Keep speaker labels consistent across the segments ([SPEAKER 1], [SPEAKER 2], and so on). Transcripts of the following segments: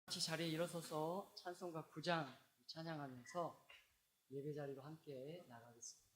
[SPEAKER 1] 같이 자리에 일어서서 찬송가 9장 찬양하면서 예배 자리로 함께 나가겠습니다.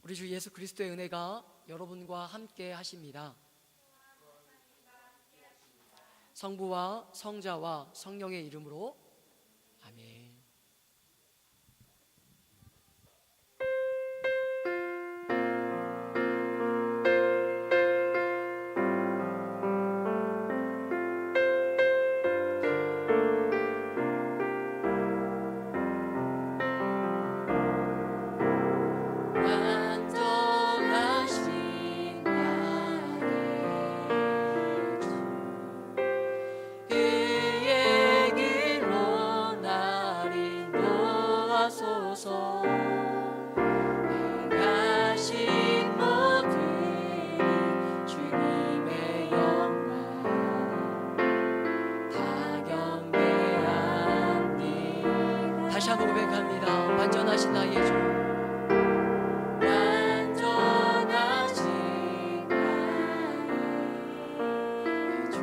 [SPEAKER 1] 우리 주 예수 그리스도의 은혜가 여러분과 함께 하십니다. 성부와 성자와 성령의 이름으로 아멘.
[SPEAKER 2] 그의 길로 나
[SPEAKER 1] 다시 한번 고백합니다. 완전하신 나의 주, 완전하신 나의 주,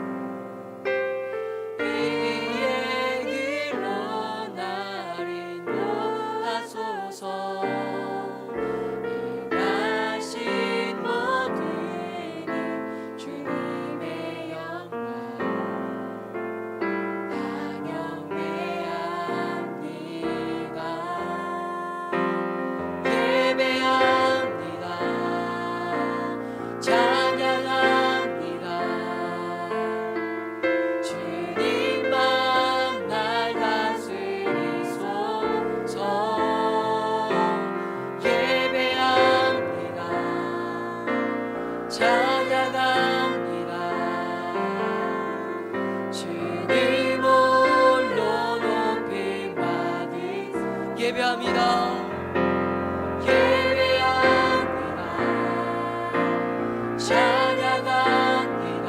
[SPEAKER 1] 이의 길로 날 인도하소서. 행하신 모든 일 주님의 영광 예배합니다. 찬양합니다. 주님만 날 다스리소서. 예배합니다. 찬양합니다. 주님 홀로 높임 받으 예배합니다. 예배합니다. 찬양합니다.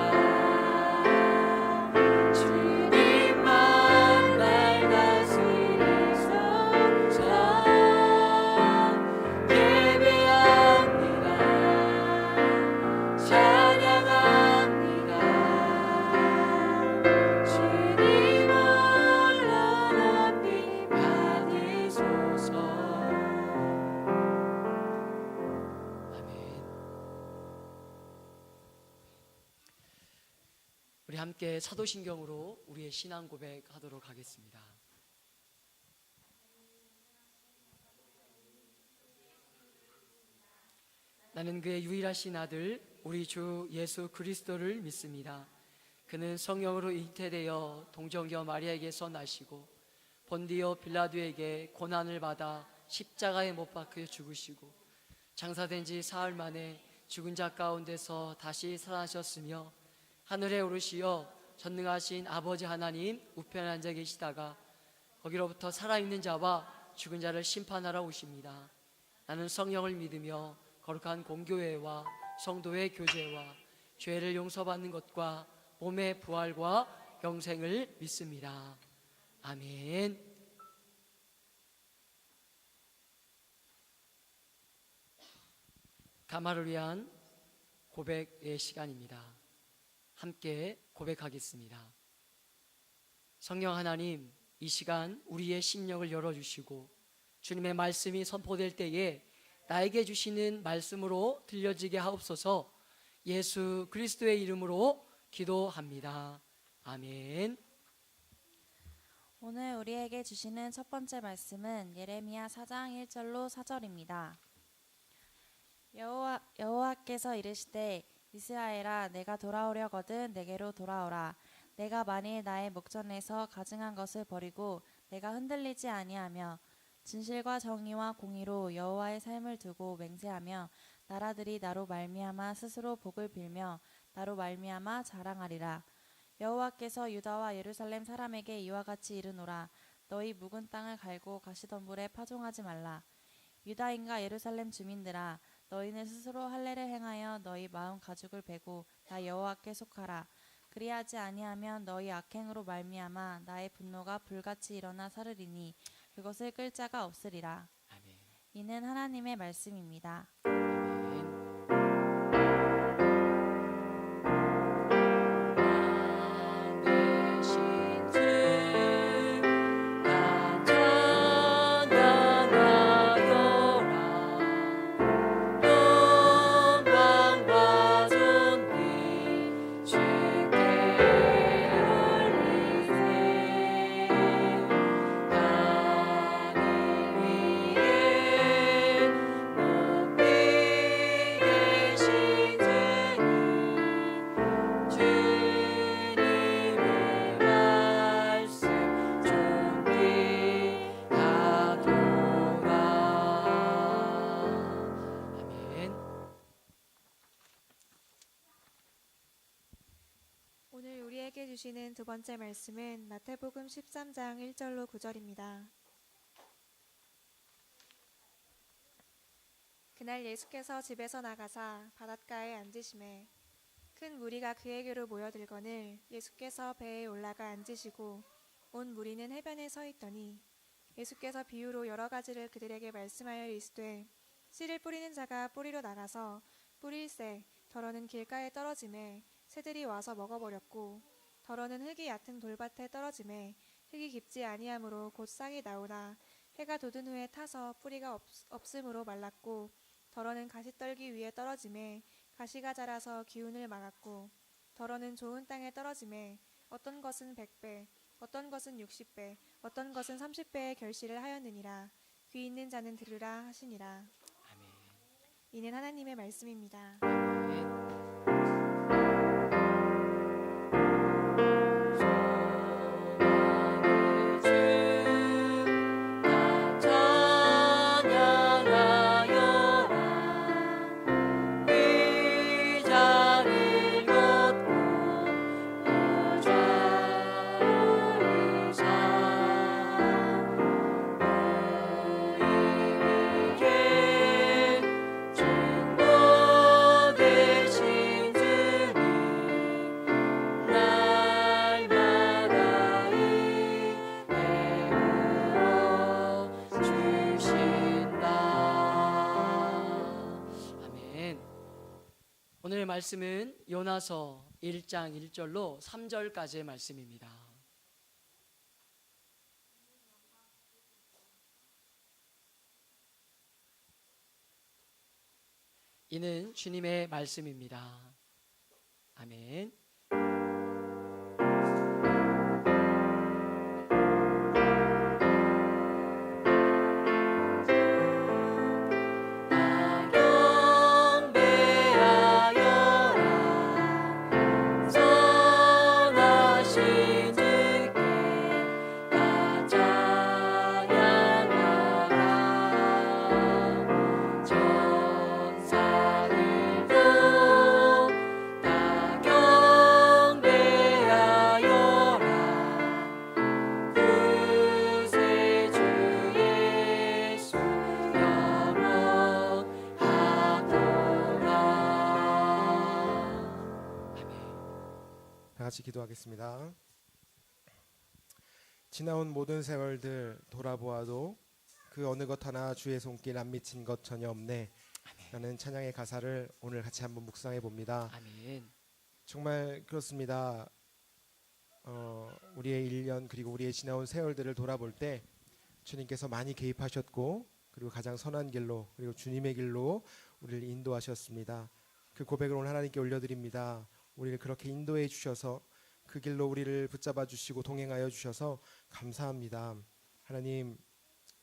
[SPEAKER 1] 주님만 날 다스리소서. 예배합니다. 찬양합니다. 주님 홀로 높이 받으소서. 아멘. 우리 함께 사도신경으로 우리의 신앙 고백하도록 하겠습니다. 나는 그의 유일하신 아들 우리 주 예수 그리스도를 믿습니다. 그는 성령으로 잉태되어 동정녀 마리아에게서 나시고 본디오 빌라도에게 고난을 받아 십자가에 못 박혀 죽으시고 장사된 지 사흘 만에 죽은 자 가운데서 다시 살아나셨으며 하늘에 오르시어 전능하신 아버지 하나님 우편에 앉아 계시다가 거기로부터 살아있는 자와 죽은 자를 심판하러 오십니다. 나는 성령을 믿으며 거룩한 공교회와 성도의 교제와 죄를 용서받는 것과 몸의 부활과 영생을 믿습니다. 아멘. 가마를 위한 고백의 시간입니다. 함께 고백하겠습니다. 성령 하나님, 이 시간 우리의 심령을 열어주시고 주님의 말씀이 선포될 때에 나에게 주시는 말씀으로 들려지게 하옵소서. 예수 그리스도의 이름으로 기도합니다. 아멘.
[SPEAKER 2] 오늘 우리에게 주시는 첫 번째 말씀은 예레미야 4장 1절로 4절입니다. 여호와께서 이르시되 이스라엘아 내가 돌아오려거든 내게로 돌아오라. 내가 만일 나의 목전에서 가증한 것을 버리고 내가 흔들리지 아니하며 진실과 정의와 공의로 여호와의 삶을 두고 맹세하며 나라들이 나로 말미암아 스스로 복을 빌며 나로 말미암아 자랑하리라. 여호와께서 유다와 예루살렘 사람에게 이와 같이 이르노라. 너희 묵은 땅을 갈고 가시덤불에 파종하지 말라. 유다인과 예루살렘 주민들아 너희는 스스로 할례를 행하여 너희 마음 가죽을 베고 나 여호와께 속하라. 그리하지 아니하면 너희 악행으로 말미암아 나의 분노가 불같이 일어나 사르리니 그것을 끌 자가 없으리라.
[SPEAKER 1] 아멘.
[SPEAKER 2] 이는 하나님의 말씀입니다.
[SPEAKER 3] 오늘 우리에게 주시는 두 번째 말씀은 마태복음 13장 1절로 9절입니다. 그날 예수께서 집에서 나가사 바닷가에 앉으시매 큰 무리가 그에게로 모여들거늘 예수께서 배에 올라가 앉으시고 온 무리는 해변에 서 있더니 예수께서 비유로 여러 가지를 그들에게 말씀하여 이르시되 씨를 뿌리는 자가 뿌리로 나가서 뿌릴새 더러는 길가에 떨어짐에 새들이 와서 먹어버렸고 더러는 흙이 얕은 돌밭에 떨어짐에 흙이 깊지 아니하므로 곧 싹이 나오나 해가 돋은 후에 타서 뿌리가 없음으로 말랐고 더러는 가시떨기 위에 떨어짐에 가시가 자라서 기운을 막았고 더러는 좋은 땅에 떨어짐에 어떤 것은 100배 어떤 것은 60배 어떤 것은 30배의 결실을 하였느니라. 귀 있는 자는 들으라 하시니라.
[SPEAKER 1] 아멘.
[SPEAKER 3] 이는 하나님의 말씀입니다.
[SPEAKER 1] 오늘의 말씀은 요나서 1장 1절로 3절까지의 말씀입니다. 이는 주님의 말씀입니다. 아멘.
[SPEAKER 4] 다 같이 기도하겠습니다. 지나온 모든 세월들 돌아보아도 그 어느 것 하나 주의 손길 안 미친 것 전혀 없네 라는 찬양의 가사를 오늘 같이 한번 묵상해 봅니다.
[SPEAKER 1] 아멘.
[SPEAKER 4] 정말 그렇습니다. 우리의 1년 그리고 우리의 지나온 세월들을 돌아볼 때 주님께서 많이 개입하셨고 그리고 가장 선한 길로 그리고 주님의 길로 우리를 인도하셨습니다. 그 고백을 오늘 하나님께 올려드립니다. 우리를 그렇게 인도해 주셔서 그 길로 우리를 붙잡아 주시고 동행하여 주셔서 감사합니다. 하나님,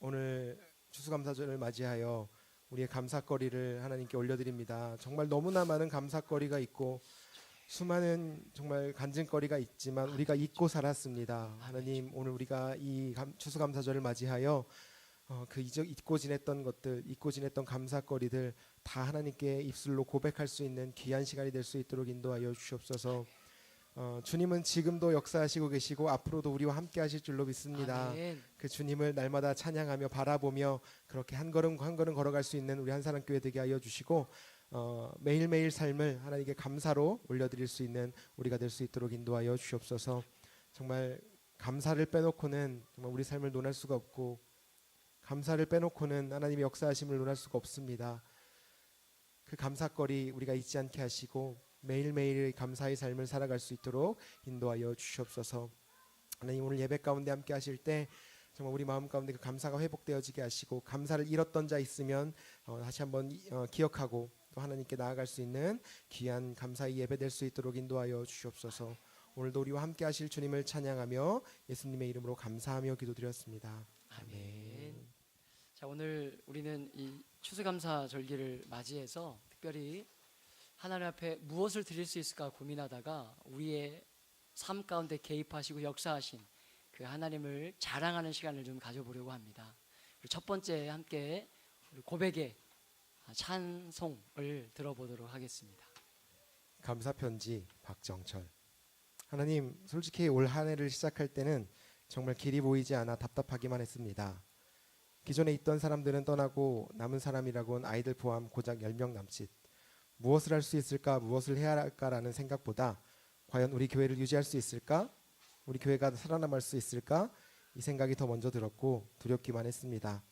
[SPEAKER 4] 오늘 추수감사절을 맞이하여 우리의 감사거리를 하나님께 올려드립니다. 정말 너무나 많은 감사거리가 있고 수많은 정말 간증거리가 있지만 우리가 잊고 살았습니다. 하나님, 오늘 우리가 이 추수감사절을 맞이하여 그 잊고 지냈던 것들, 잊고 지냈던 감사거리들 다 하나님께 입술로 고백할 수 있는 귀한 시간이 될 수 있도록 인도하여 주시옵소서. 주님은 지금도 역사하시고 계시고 앞으로도 우리와 함께 하실 줄로 믿습니다.
[SPEAKER 1] 아멘.
[SPEAKER 4] 그 주님을 날마다 찬양하며 바라보며 그렇게 한 걸음 한 걸음 걸어갈 수 있는 우리 한사람교회 되게 하여 주시고 매일매일 삶을 하나님께 감사로 올려드릴 수 있는 우리가 될 수 있도록 인도하여 주시옵소서. 정말 감사를 빼놓고는 정말 우리 삶을 논할 수가 없고 감사를 빼놓고는 하나님의 역사하심을 논할 수가 없습니다. 그 감사거리 우리가 잊지 않게 하시고 매일매일 감사의 삶을 살아갈 수 있도록 인도하여 주시옵소서. 하나님, 오늘 예배 가운데 함께 하실 때 정말 우리 마음 가운데 그 감사가 회복되어지게 하시고 감사를 잃었던 자 있으면 다시 한번 기억하고 또 하나님께 나아갈 수 있는 귀한 감사의 예배 될 수 있도록 인도하여 주시옵소서. 오늘도 우리와 함께 하실 주님을 찬양하며 예수님의 이름으로 감사하며 기도드렸습니다.
[SPEAKER 1] 아멘. 자, 오늘 우리는 이 추수감사 절기를 맞이해서 특별히 하나님 앞에 무엇을 드릴 수 있을까 고민하다가 우리의 삶 가운데 개입하시고 역사하신 그 하나님을 자랑하는 시간을 좀 가져보려고 합니다. 첫 번째 함께 고백의 찬송을 들어보도록 하겠습니다.
[SPEAKER 4] 감사편지 박정철. 하나님, 솔직히 올 한 해를 시작할 때는 정말 길이 보이지 않아 답답하기만 했습니다. 기존에 있던 사람들은 떠나고 남은 사람이라고는 아이들 포함 고작 10명 남짓. 무엇을 할 수 있을까, 무엇을 해야 할까라는 생각보다 과연 우리 교회를 유지할 수 있을까, 우리 교회가 살아남을 수 있을까, 이 생각이 더 먼저 들었고 두렵기만 했습니다.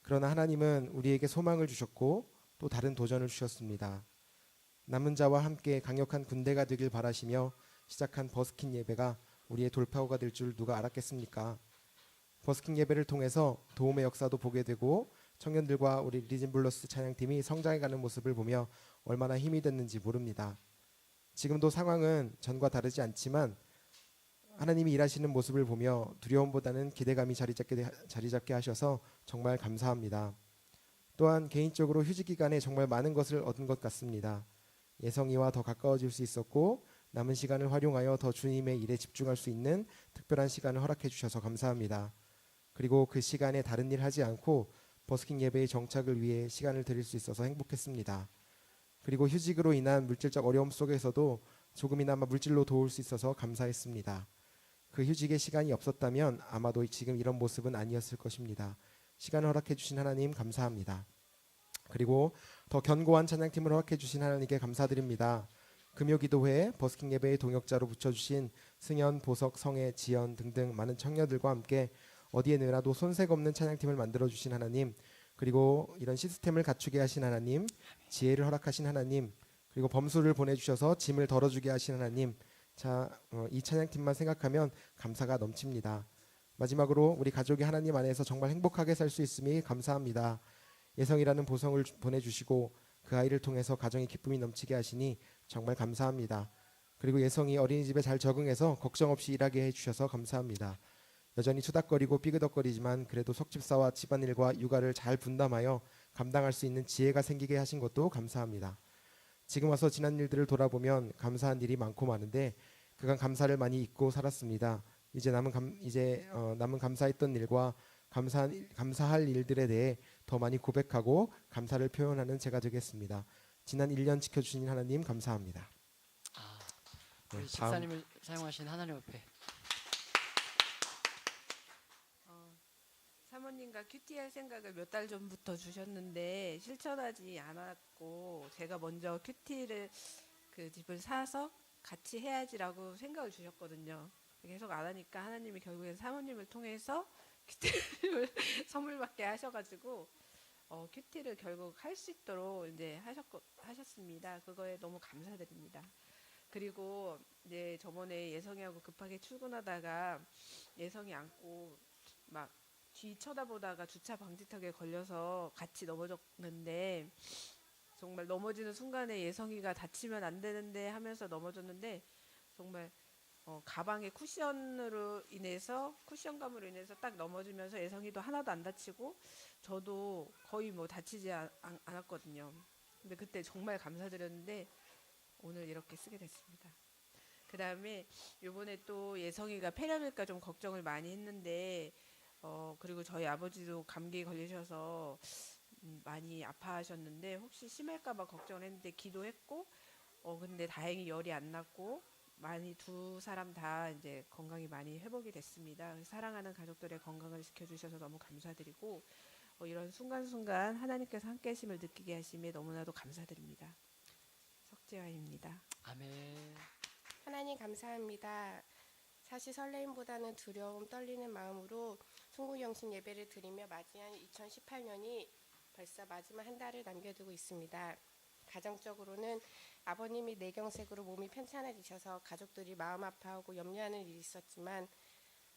[SPEAKER 4] 그러나 하나님은 우리에게 소망을 주셨고 또 다른 도전을 주셨습니다. 남은 자와 함께 강력한 군대가 되길 바라시며 시작한 버스킹 예배가 우리의 돌파구가 될 줄 누가 알았겠습니까? 버스킹 예배를 통해서 도움의 역사도 보게 되고 청년들과 우리 리즌블러스 찬양팀이 성장해가는 모습을 보며 얼마나 힘이 됐는지 모릅니다. 지금도 상황은 전과 다르지 않지만 하나님이 일하시는 모습을 보며 두려움보다는 기대감이 자리 잡게 하셔서 정말 감사합니다. 또한 개인적으로 휴직 기간에 정말 많은 것을 얻은 것 같습니다. 예성이와 더 가까워질 수 있었고 남은 시간을 활용하여 더 주님의 일에 집중할 수 있는 특별한 시간을 허락해 주셔서 감사합니다. 그리고 그 시간에 다른 일 하지 않고 버스킹 예배의 정착을 위해 시간을 드릴 수 있어서 행복했습니다. 그리고 휴직으로 인한 물질적 어려움 속에서도 조금이나마 물질로 도울 수 있어서 감사했습니다. 그 휴직의 시간이 없었다면 아마도 지금 이런 모습은 아니었을 것입니다. 시간을 허락해 주신 하나님 감사합니다. 그리고 더 견고한 찬양팀을 허락해 주신 하나님께 감사드립니다. 금요기도회 버스킹 예배의 동역자로 붙여주신 승현, 보석, 성혜, 지연 등등 많은 청년들과 함께 어디에 늘어도 손색 없는 찬양팀을 만들어주신 하나님, 그리고 이런 시스템을 갖추게 하신 하나님, 지혜를 허락하신 하나님, 그리고 범수를 보내주셔서 짐을 덜어주게 하신 하나님, 이 찬양팀만 생각하면 감사가 넘칩니다. 마지막으로 우리 가족이 하나님 안에서 정말 행복하게 살 수 있음이 감사합니다. 예성이라는 보성을 보내주시고 그 아이를 통해서 가정의 기쁨이 넘치게 하시니 정말 감사합니다. 그리고 예성이 어린이집에 잘 적응해서 걱정 없이 일하게 해주셔서 감사합니다. 여전히 투닥거리고 삐그덕거리지만 그래도 속집사와 집안일과 육아를 잘 분담하여 감당할 수 있는 지혜가 생기게 하신 것도 감사합니다. 지금 와서 지난 일들을 돌아보면 감사한 일이 많고 많은데 그간 감사를 많이 잊고 살았습니다. 이제 남은 감사했던 일과 감사할 일들에 대해 더 많이 고백하고 감사를 표현하는 제가 되겠습니다. 지난 1년 지켜주신 하나님 감사합니다.
[SPEAKER 1] 우리
[SPEAKER 4] 다음.
[SPEAKER 1] 집사님을 사용하신 하나님 앞에
[SPEAKER 5] 사모님과 큐티할 생각을 몇 달 전부터 주셨는데 실천하지 않았고 제가 먼저 큐티를 그 집을 사서 같이 해야지라고 생각을 주셨거든요. 계속 안 하니까 하나님이 결국엔 사모님을 통해서 큐티를 선물 받게 하셔가지고 큐티를 결국 할 수 있도록 이제 하셨습니다. 그거에 너무 감사드립니다. 그리고 이제 저번에 예성이하고 급하게 출근하다가 예성이 안고 막 뒤 쳐다보다가 주차 방지턱에 걸려서 같이 넘어졌는데 정말 넘어지는 순간에 예성이가 다치면 안 되는데 하면서 넘어졌는데 정말 가방의 쿠션감으로 인해서 딱 넘어지면서 예성이도 하나도 안 다치고 저도 거의 뭐 다치지 않았거든요. 근데 그때 정말 감사드렸는데 오늘 이렇게 쓰게 됐습니다. 그 다음에 이번에 또 예성이가 폐렴일까 좀 걱정을 많이 했는데 그리고 저희 아버지도 감기에 걸리셔서 많이 아파하셨는데 혹시 심할까봐 걱정을 했는데 기도했고 근데 다행히 열이 안 났고 많이 두 사람 다 이제 건강이 많이 회복이 됐습니다. 사랑하는 가족들의 건강을 지켜주셔서 너무 감사드리고 이런 순간순간 하나님께서 함께 하심을 느끼게 하심에 너무나도 감사드립니다. 석재화입니다.
[SPEAKER 1] 아멘.
[SPEAKER 6] 하나님 감사합니다. 사실 설레임보다는 두려움, 떨리는 마음으로 송구영신 예배를 드리며 맞이한 2018년이 벌써 마지막 한 달을 남겨두고 있습니다. 가정적으로는 아버님이 뇌경색으로 몸이 편찮아지셔서 가족들이 마음 아파하고 염려하는 일이 있었지만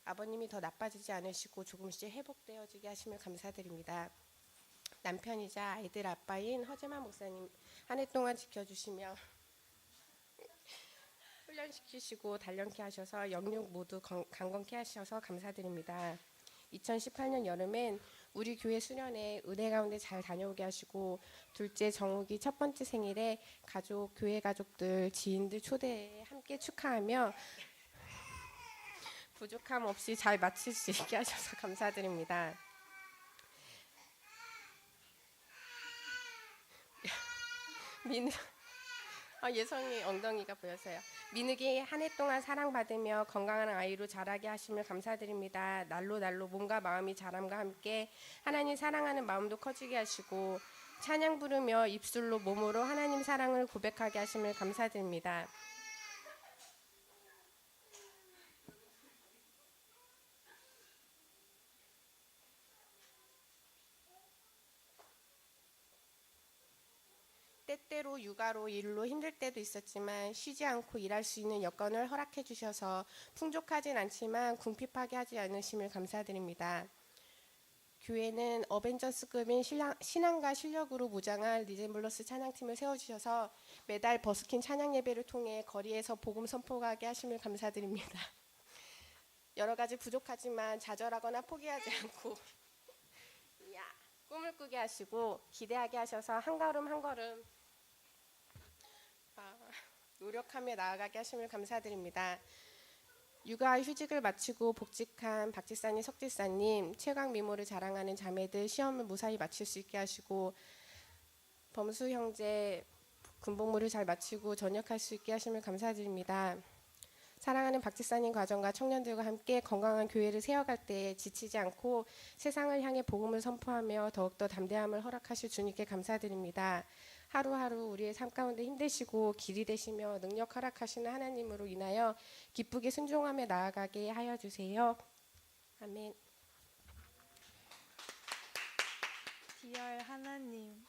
[SPEAKER 6] 아버님이 더 나빠지지 않으시고 조금씩 회복되어지게 하심을 감사드립니다. 남편이자 아이들 아빠인 허재만 목사님 한 해 동안 지켜주시며 훈련시키시고 단련케 하셔서 영육 모두 강건케 하셔서 감사드립니다. 2018년 여름엔 우리 교회 수련회 은혜 가운데 잘 다녀오게 하시고 둘째 정욱이 첫 번째 생일에 교회 가족들, 지인들 초대해 함께 축하하며 부족함 없이 잘 마칠 수 있게 하셔서 감사드립니다. 예성이 엉덩이가 보여서요. 민욱이 한 해 동안 사랑받으며 건강한 아이로 자라게 하심을 감사드립니다. 날로 몸과 마음이 자람과 함께 하나님 사랑하는 마음도 커지게 하시고 찬양 부르며 입술로 몸으로 하나님 사랑을 고백하게 하심을 감사드립니다. 때때로 육아로 일로 힘들 때도 있었지만 쉬지 않고 일할 수 있는 여건을 허락해 주셔서 풍족하진 않지만 궁핍하게 하지 않으심을 감사드립니다. 교회는 어벤져스급인 신앙과 실력으로 무장한 리젠블러스 찬양팀을 세워주셔서 매달 버스킹 찬양 예배를 통해 거리에서 복음 선포하게 하심을 감사드립니다. 여러 가지 부족하지만 좌절하거나 포기하지 않고 꿈을 꾸게 하시고 기대하게 하셔서 한 걸음 한 걸음 노력하며 나아가게 하심을 감사드립니다. 육아 휴직을 마치고 복직한 박집사님, 석집사님, 최강 미모를 자랑하는 자매들 시험을 무사히 마칠 수 있게 하시고 범수 형제 군복무를 잘 마치고 전역할 수 있게 하심을 감사드립니다. 사랑하는 박집사님 가정과 청년들과 함께 건강한 교회를 세워갈 때 지치지 않고 세상을 향해 복음을 선포하며 더욱더 담대함을 허락하실 주님께 감사드립니다. 하루하루 우리의 삶 가운데 힘내시고 길이 되시며 능력 허락하시는 하나님으로 인하여 기쁘게 순종하며 나아가게 하여 주세요. 아멘.
[SPEAKER 7] 디얼 하나님,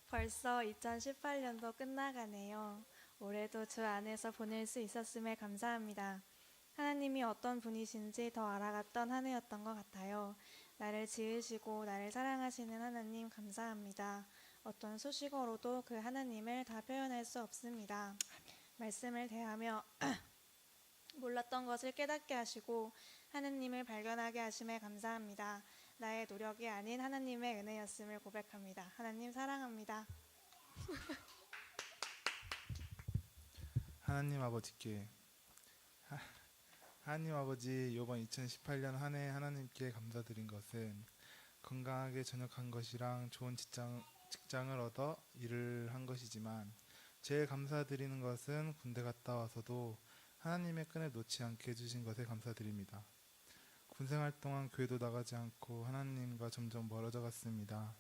[SPEAKER 7] 벌써 2018년도 끝나가네요. 올해도 주 안에서 보낼 수 있었음에 감사합니다. 하나님이 어떤 분이신지 더 알아갔던 한 해였던 것 같아요. 나를 지으시고 나를 사랑하시는 하나님 감사합니다. 어떤 수식어로도 그 하나님을 다 표현할 수 없습니다. 말씀을 대하며 몰랐던 것을 깨닫게 하시고 하나님을 발견하게 하심에 감사합니다. 나의 노력이 아닌 하나님의 은혜였음을 고백합니다. 하나님 사랑합니다.
[SPEAKER 8] 하나님 아버지께 하나님 아버지, 이번 2018년 한 해 하나님께 감사드린 것은 건강하게 전역한 것이랑 좋은 직장을 얻어 일을 한 것이지만 제일 감사드리는 것은 군대 갔다 와서도 하나님의 끈을 놓지 않게 해주신 것에 감사드립니다. 군생활 동안 교회도 나가지 않고 하나님과 점점 멀어져 갔습니다.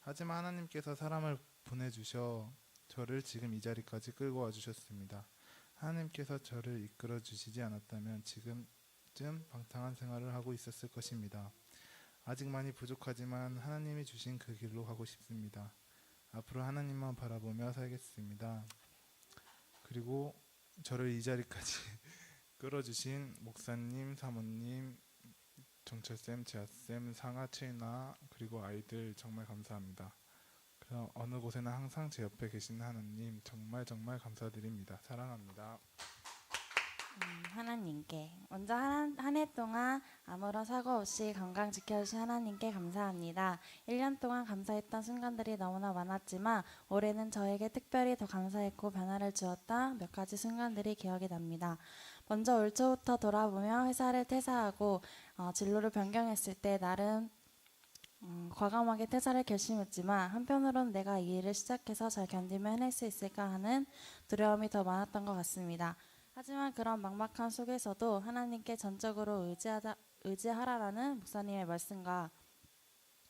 [SPEAKER 8] 하지만 하나님께서 사람을 보내주셔 저를 지금 이 자리까지 끌고 와주셨습니다. 하나님께서 저를 이끌어 주시지 않았다면 지금쯤 방탕한 생활을 하고 있었을 것입니다. 아직 많이 부족하지만 하나님이 주신 그 길로 가고 싶습니다. 앞으로 하나님만 바라보며 살겠습니다. 그리고 저를 이 자리까지 끌어주신 목사님, 사모님, 정철쌤, 재하쌤, 상아, 최인아, 그리고 아이들 정말 감사합니다. 그럼 어느 곳에나 항상 제 옆에 계신 하나님 정말 감사드립니다. 사랑합니다.
[SPEAKER 2] 하나님께 먼저 한 해 동안 아무런 사고 없이 건강 지켜주신 하나님께 감사합니다. 1년 동안 감사했던 순간들이 너무나 많았지만 올해는 저에게 특별히 더 감사했고 변화를 주었던 몇 가지 순간들이 기억이 납니다. 먼저 올 초부터 돌아보며 회사를 퇴사하고 진로를 변경했을 때 나름 과감하게 퇴사를 결심했지만 한편으로는 내가 이 일을 시작해서 잘 견디며 해낼 수 있을까 하는 두려움이 더 많았던 것 같습니다. 하지만 그런 막막한 속에서도 하나님께 전적으로 의지하라라는 목사님의 말씀과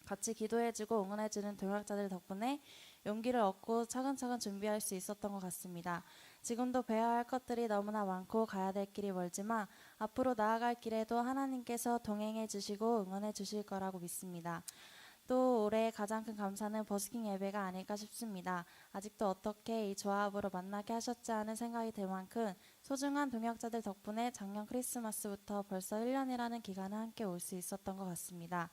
[SPEAKER 2] 같이 기도해주고 응원해주는 동역자들 덕분에 용기를 얻고 차근차근 준비할 수 있었던 것 같습니다. 지금도 배워야 할 것들이 너무나 많고 가야 될 길이 멀지만 앞으로 나아갈 길에도 하나님께서 동행해 주시고 응원해 주실 거라고 믿습니다. 또 올해 가장 큰 감사는 버스킹 예배가 아닐까 싶습니다. 아직도 어떻게 이 조합으로 만나게 하셨지 하는 생각이 들 만큼 소중한 동역자들 덕분에 작년 크리스마스부터 벌써 1년이라는 기간을 함께 올 수 있었던 것 같습니다.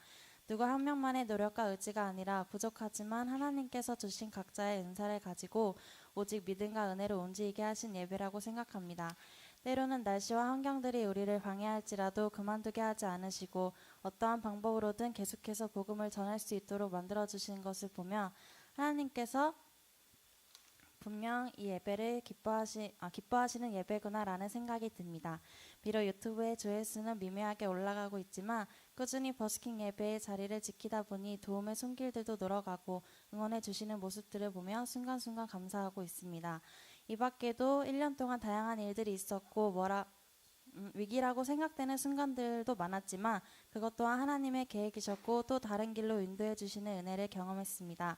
[SPEAKER 2] 누구 한 명만의 노력과 의지가 아니라 부족하지만 하나님께서 주신 각자의 은사를 가지고 오직 믿음과 은혜로 움직이게 하신 예배라고 생각합니다. 때로는 날씨와 환경들이 우리를 방해할지라도 그만두게 하지 않으시고 어떠한 방법으로든 계속해서 복음을 전할 수 있도록 만들어주시는 것을 보며 하나님께서 분명 이 예배를 기뻐하시는 예배구나라는 생각이 듭니다. 비록 유튜브의 조회수는 미미하게 올라가고 있지만 꾸준히 버스킹 예배의 자리를 지키다 보니 도움의 손길들도 늘어가고 응원해 주시는 모습들을 보며 순간순간 감사하고 있습니다. 이 밖에도 1년 동안 다양한 일들이 있었고 위기라고 생각되는 순간들도 많았지만 그것 또한 하나님의 계획이셨고 또 다른 길로 인도해 주시는 은혜를 경험했습니다.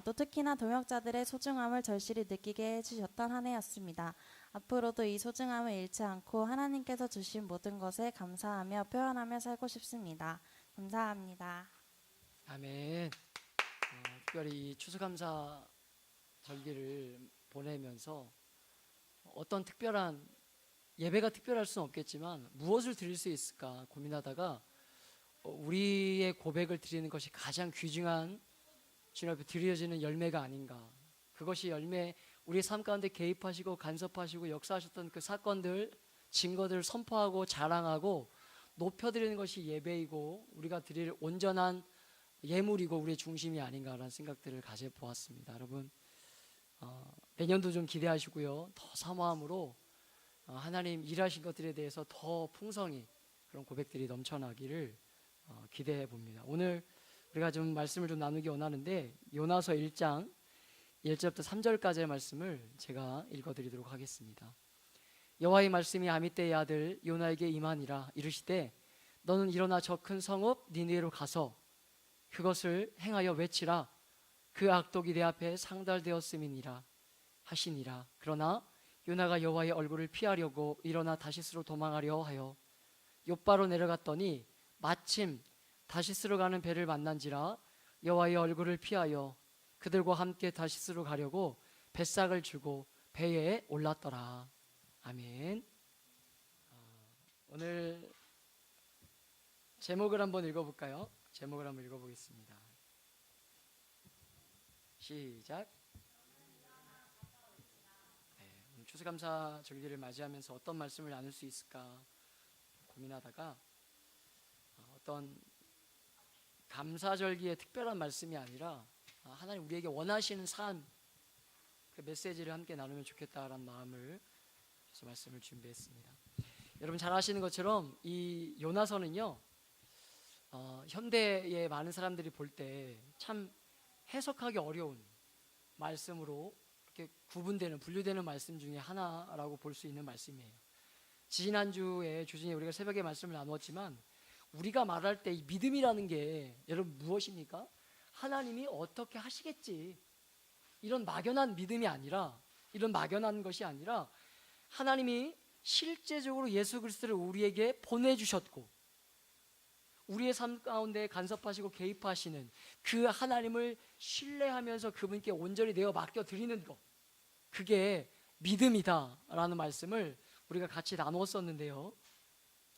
[SPEAKER 2] 또 특히나 동역자들의 소중함을 절실히 느끼게 해주셨던 한 해였습니다. 앞으로도 이 소중함을 잃지 않고 하나님께서 주신 모든 것에 감사하며 표현하며 살고 싶습니다. 감사합니다.
[SPEAKER 1] 아멘. 특별히 이 추수감사 절기를 보내면서 어떤 특별한 예배가 특별할 수는 없겠지만 무엇을 드릴 수 있을까 고민하다가 우리의 고백을 드리는 것이 가장 귀중한 주님 앞에 드려지는 열매가 아닌가. 그것이 열매, 우리의 삶 가운데 개입하시고 간섭하시고 역사하셨던 그 사건들, 증거들을 선포하고 자랑하고 높여드리는 것이 예배이고 우리가 드릴 온전한 예물이고 우리의 중심이 아닌가라는 생각들을 가져보았습니다. 여러분 내년도 좀 기대하시고요. 더 사모함으로 하나님 일하신 것들에 대해서 더 풍성히 그런 고백들이 넘쳐나기를 기대해 봅니다. 오늘 우리가 좀 말씀을 좀 나누기 원하는데 요나서 1장 1절부터 3절까지의 말씀을 제가 읽어드리도록 하겠습니다. 여호와의 말씀이 아미떼의 아들 요나에게 임하니라. 이르시되 너는 일어나 저 큰 성읍 니느웨로 가서 그것을 행하여 외치라. 그 악독이 내 앞에 상달되었음이니라 하시니라. 그러나 요나가 여호와의 얼굴을 피하려고 일어나 다시스로 도망하려 하여 욥바로 내려갔더니 마침 다시스로 가는 배를 만난지라. 여호와의 얼굴을 피하여 그들과 함께 다시스로 가려고 뱃삭을 주고 배에 올랐더라. 아멘. 오늘 제목을 한번 읽어볼까요? 제목을 한번 읽어보겠습니다. 시작. 오늘 추수감사 절기를 맞이하면서 어떤 말씀을 나눌 수 있을까 고민하다가 어떤 감사절기의 특별한 말씀이 아니라 하나님 우리에게 원하시는 삶, 그 메시지를 함께 나누면 좋겠다라는 마음을 그래서 말씀을 준비했습니다. 여러분 잘 아시는 것처럼 이 요나서는요 현대의 많은 사람들이 볼 때 참 해석하기 어려운 말씀으로 이렇게 구분되는 분류되는 말씀 중에 하나라고 볼 수 있는 말씀이에요. 지난주에 주중에 우리가 새벽에 말씀을 나누었지만 우리가 말할 때 이 믿음이라는 게 여러분 무엇입니까? 하나님이 어떻게 하시겠지 이런 막연한 믿음이 아니라 이런 막연한 것이 아니라 하나님이 실제적으로 예수 그리스도를 우리에게 보내주셨고 우리의 삶 가운데 간섭하시고 개입하시는 그 하나님을 신뢰하면서 그분께 온전히 내어 맡겨드리는 것, 그게 믿음이다라는 말씀을 우리가 같이 나누었었는데요.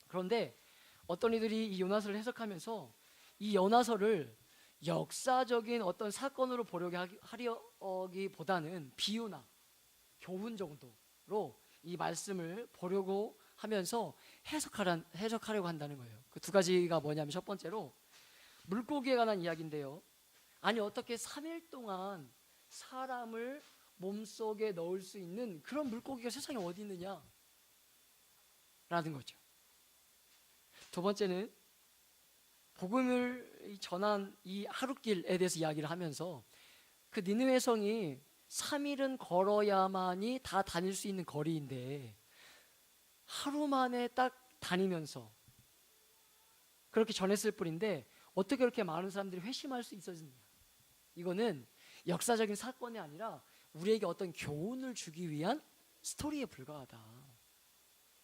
[SPEAKER 1] 그런데 어떤 이들이 이 요나서를 해석하면서 이 요나서를 역사적인 어떤 사건으로 보려고 하기보다는 비유나 교훈 정도로 이 말씀을 보려고 하면서 해석하려고 한다는 거예요. 그 두 가지가 뭐냐면 첫 번째로 물고기에 관한 이야기인데요. 아니 어떻게 3일 동안 사람을 몸속에 넣을 수 있는 그런 물고기가 세상에 어디 있느냐 라는 거죠. 두 번째는 복음을 전한 이 하룻길에 대해서 이야기를 하면서 그 니느웨 성이 3일은 걸어야만이 다 다닐 수 있는 거리인데 하루 만에 딱 다니면서 그렇게 전했을 뿐인데 어떻게 그렇게 많은 사람들이 회심할 수 있었느냐. 이거는 역사적인 사건이 아니라 우리에게 어떤 교훈을 주기 위한 스토리에 불과하다.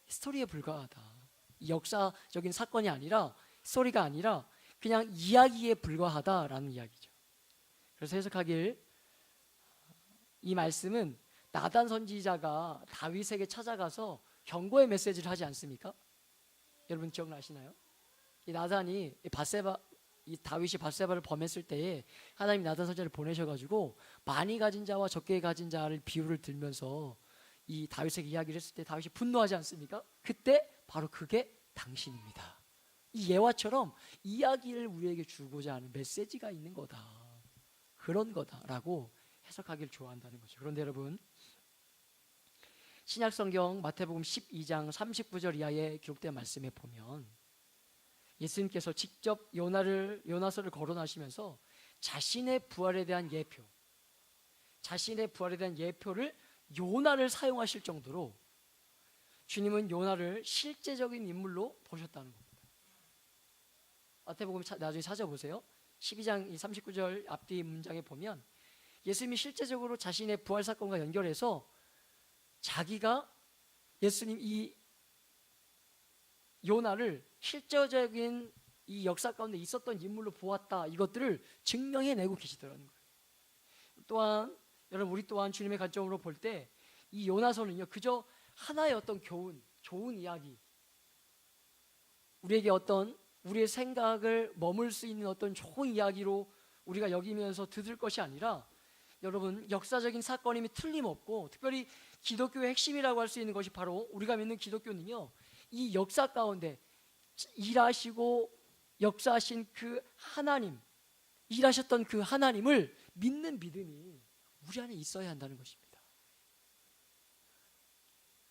[SPEAKER 1] 스토리에 불과하다. 역사적인 사건이 아니라 스토리가 아니라 그냥 이야기에 불과하다라는 이야기죠. 그래서 해석하길 이 말씀은 나단 선지자가 다윗에게 찾아가서 경고의 메시지를 하지 않습니까? 여러분 기억나시나요? 이 나단이 이 다윗이 밧세바를 범했을 때에 하나님이 나단 선지자를 보내셔가지고 많이 가진 자와 적게 가진 자를 비유를 들면서 이 다윗에게 이야기를 했을 때 다윗이 분노하지 않습니까? 그때 바로 그게 당신입니다. 이 예화처럼 이야기를 우리에게 주고자 하는 메시지가 있는 거다. 그런 거다라고 해석하기를 좋아한다는 거죠. 그런데 여러분 신약성경 마태복음 12장 39절 이하에 기록된 말씀에 보면 예수님께서 직접 요나서를 거론하시면서 자신의 부활에 대한 예표를 요나를 사용하실 정도로 주님은 요나를 실제적인 인물로 보셨다는 겁니다. 마태복음 나중에 찾아보세요. 12장 39절 앞뒤 문장에 보면 예수님이 실제적으로 자신의 부활 사건과 연결해서 자기가 예수님 이 요나를 실제적인 이 역사 가운데 있었던 인물로 보았다, 이것들을 증명해내고 계시더라는 거예요. 또한 여러분 우리 또한 주님의 관점으로 볼 때 이 요나서는요 그저 하나의 어떤 교훈, 좋은 이야기, 우리에게 어떤 우리의 생각을 머물 수 있는 어떤 좋은 이야기로 우리가 여기면서 들을 것이 아니라 여러분 역사적인 사건임이 틀림없고 특별히 기독교의 핵심이라고 할 수 있는 것이 바로 우리가 믿는 기독교는요 이 역사 가운데 일하시고 역사하신 그 하나님, 일하셨던 그 하나님을 믿는 믿음이 우리 안에 있어야 한다는 것입니다.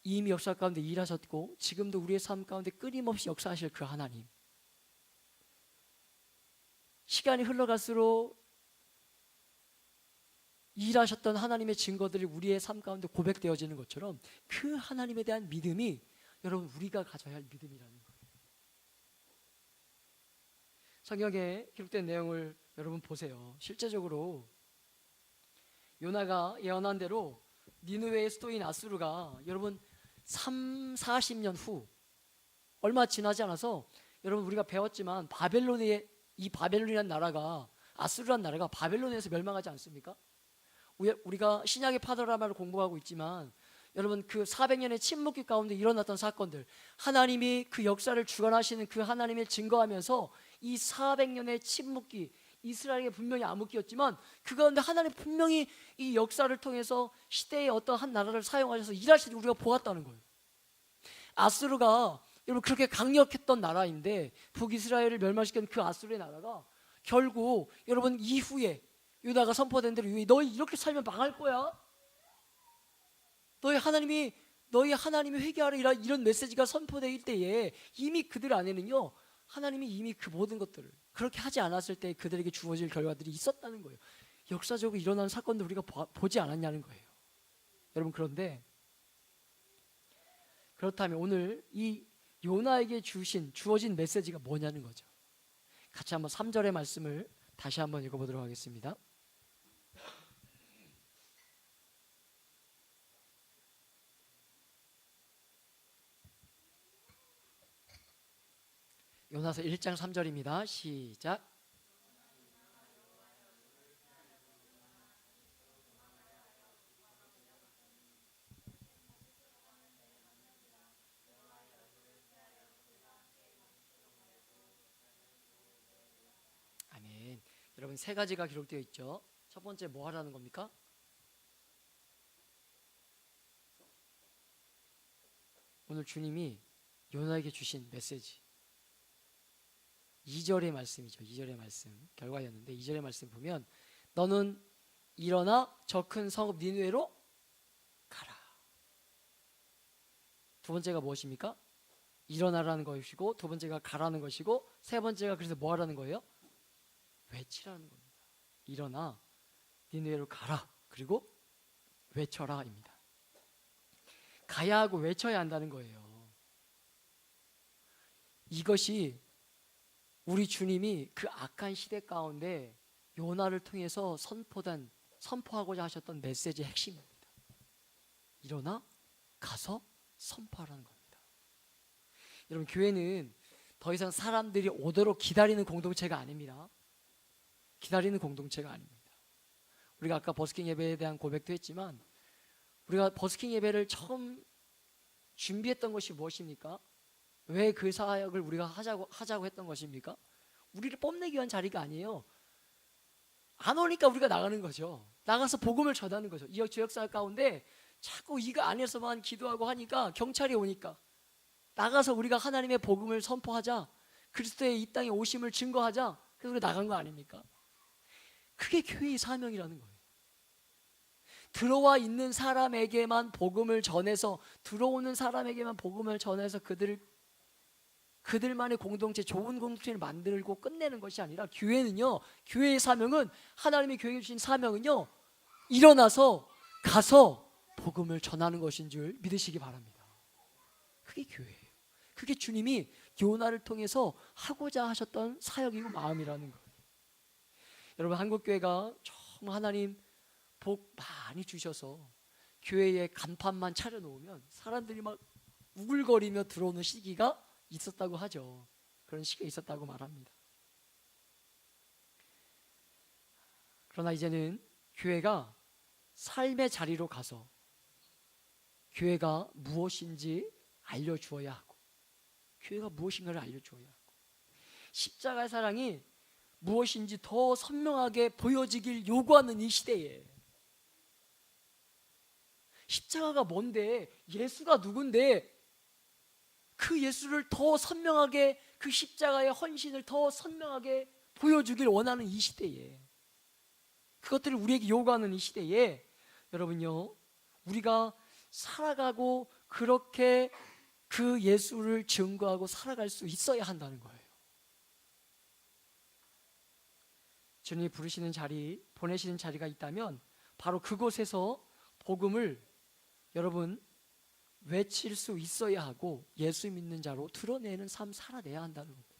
[SPEAKER 1] 이미 역사 가운데 일하셨고 지금도 우리의 삶 가운데 끊임없이 역사하실 그 하나님, 시간이 흘러갈수록 일하셨던 하나님의 증거들이 우리의 삶 가운데 고백되어지는 것처럼 그 하나님에 대한 믿음이 여러분 우리가 가져야 할 믿음이라는 거예요. 성경에 기록된 내용을 여러분 보세요. 실제적으로 요나가 예언한 대로 니느웨의 수도인 아수르가 여러분 40년 후 얼마 지나지 않아서 여러분 우리가 배웠지만 이 바벨론이라는 나라가 아수르라는 나라가 바벨론에서 멸망하지 않습니까? 우리가 신약의 파노라마를 공부하고 있지만 여러분 그 400년의 침묵기 가운데 일어났던 사건들, 하나님이 그 역사를 주관하시는 그 하나님을 증거하면서 이 400년의 침묵기, 이스라엘에게 분명히 암흑기였지만 그 가운데 하나님 분명히 이 역사를 통해서 시대의 어떤 한 나라를 사용하셔서 일하실 때 우리가 보았다는 거예요. 아수르가 여러분 그렇게 강력했던 나라인데 북이스라엘을 멸망시킨 그 아수르의 나라가 결국 여러분 이후에 유다가 선포된 대로 너희 이렇게 살면 망할 거야. 너희 하나님이 회개하라 이런 메시지가 선포될 때에 이미 그들 안에는요 하나님이 이미 그 모든 것들을 그렇게 하지 않았을 때 그들에게 주어질 결과들이 있었다는 거예요. 역사적으로 일어난 사건도 우리가 보지 않았냐는 거예요. 여러분 그런데 그렇다면 오늘 이 요나에게 주어진 메시지가 뭐냐는 거죠. 같이 한번 3절의 말씀을 다시 한번 읽어보도록 하겠습니다. 요나서 1장 3절입니다. 시작. 아멘. 여러분 세 가지가 기록되어 있죠. 첫 번째 뭐 하라는 겁니까? 오늘 주님이 요나에게 주신 메시지 2절의 말씀이죠. 2절의 말씀 결과였는데 2절의 말씀 보면 너는 일어나 저 큰 성읍 니느웨로 가라. 두 번째가 무엇입니까? 일어나라는 것이고 두 번째가 가라는 것이고 세 번째가 그래서 뭐 하라는 거예요? 외치라는 겁니다. 일어나 니느웨로 가라. 그리고 외쳐라입니다. 가야 하고 외쳐야 한다는 거예요. 이것이 우리 주님이 그 악한 시대 가운데 요나를 통해서 선포하고자 하셨던 메시지의 핵심입니다. 일어나 가서 선포하라는 겁니다. 여러분 교회는 더 이상 사람들이 오도록 기다리는 공동체가 아닙니다. 기다리는 공동체가 아닙니다. 우리가 아까 버스킹 예배에 대한 고백도 했지만 우리가 버스킹 예배를 처음 준비했던 것이 무엇입니까? 왜 그 사역을 우리가 하자고 했던 것입니까? 우리를 뽐내기 위한 자리가 아니에요. 안 오니까 우리가 나가는 거죠. 나가서 복음을 전하는 거죠. 이 지역사회 가운데 자꾸 이거 안에서만 기도하고 하니까 경찰이 오니까 나가서 우리가 하나님의 복음을 선포하자, 그리스도의 이 땅에 오심을 증거하자. 그래서 우리가 나간 거 아닙니까? 그게 교회의 사명이라는 거예요. 들어와 있는 사람에게만 복음을 전해서 들어오는 사람에게만 복음을 전해서 그들만의 공동체, 좋은 공동체를 만들고 끝내는 것이 아니라 교회는요, 교회의 사명은 하나님의 교회에 주신 사명은요, 일어나서 가서 복음을 전하는 것인 줄 믿으시기 바랍니다. 그게 교회예요. 그게 주님이 요나를 통해서 하고자 하셨던 사역이고 마음이라는 거예요. 여러분 한국교회가 정말 하나님 복 많이 주셔서 교회에 간판만 차려놓으면 사람들이 막 우글거리며 들어오는 시기가 있었다고 하죠. 그런 시기가 있었다고 말합니다. 그러나 이제는 교회가 삶의 자리로 가서 교회가 무엇인지 알려주어야 하고, 교회가 무엇인가를 알려주어야 하고, 십자가의 사랑이 무엇인지 더 선명하게 보여지길 요구하는 이 시대에, 십자가가 뭔데, 예수가 누군데, 그 예수를 더 선명하게, 그 십자가의 헌신을 더 선명하게 보여주길 원하는 이 시대에, 그것들을 우리에게 요구하는 이 시대에, 여러분요, 우리가 살아가고 그렇게 그 예수를 증거하고 살아갈 수 있어야 한다는 거예요. 주님이 부르시는 자리, 보내시는 자리가 있다면 바로 그곳에서 복음을 여러분 외칠 수 있어야 하고, 예수 믿는 자로 드러내는 삶 살아내야 한다는 겁니다.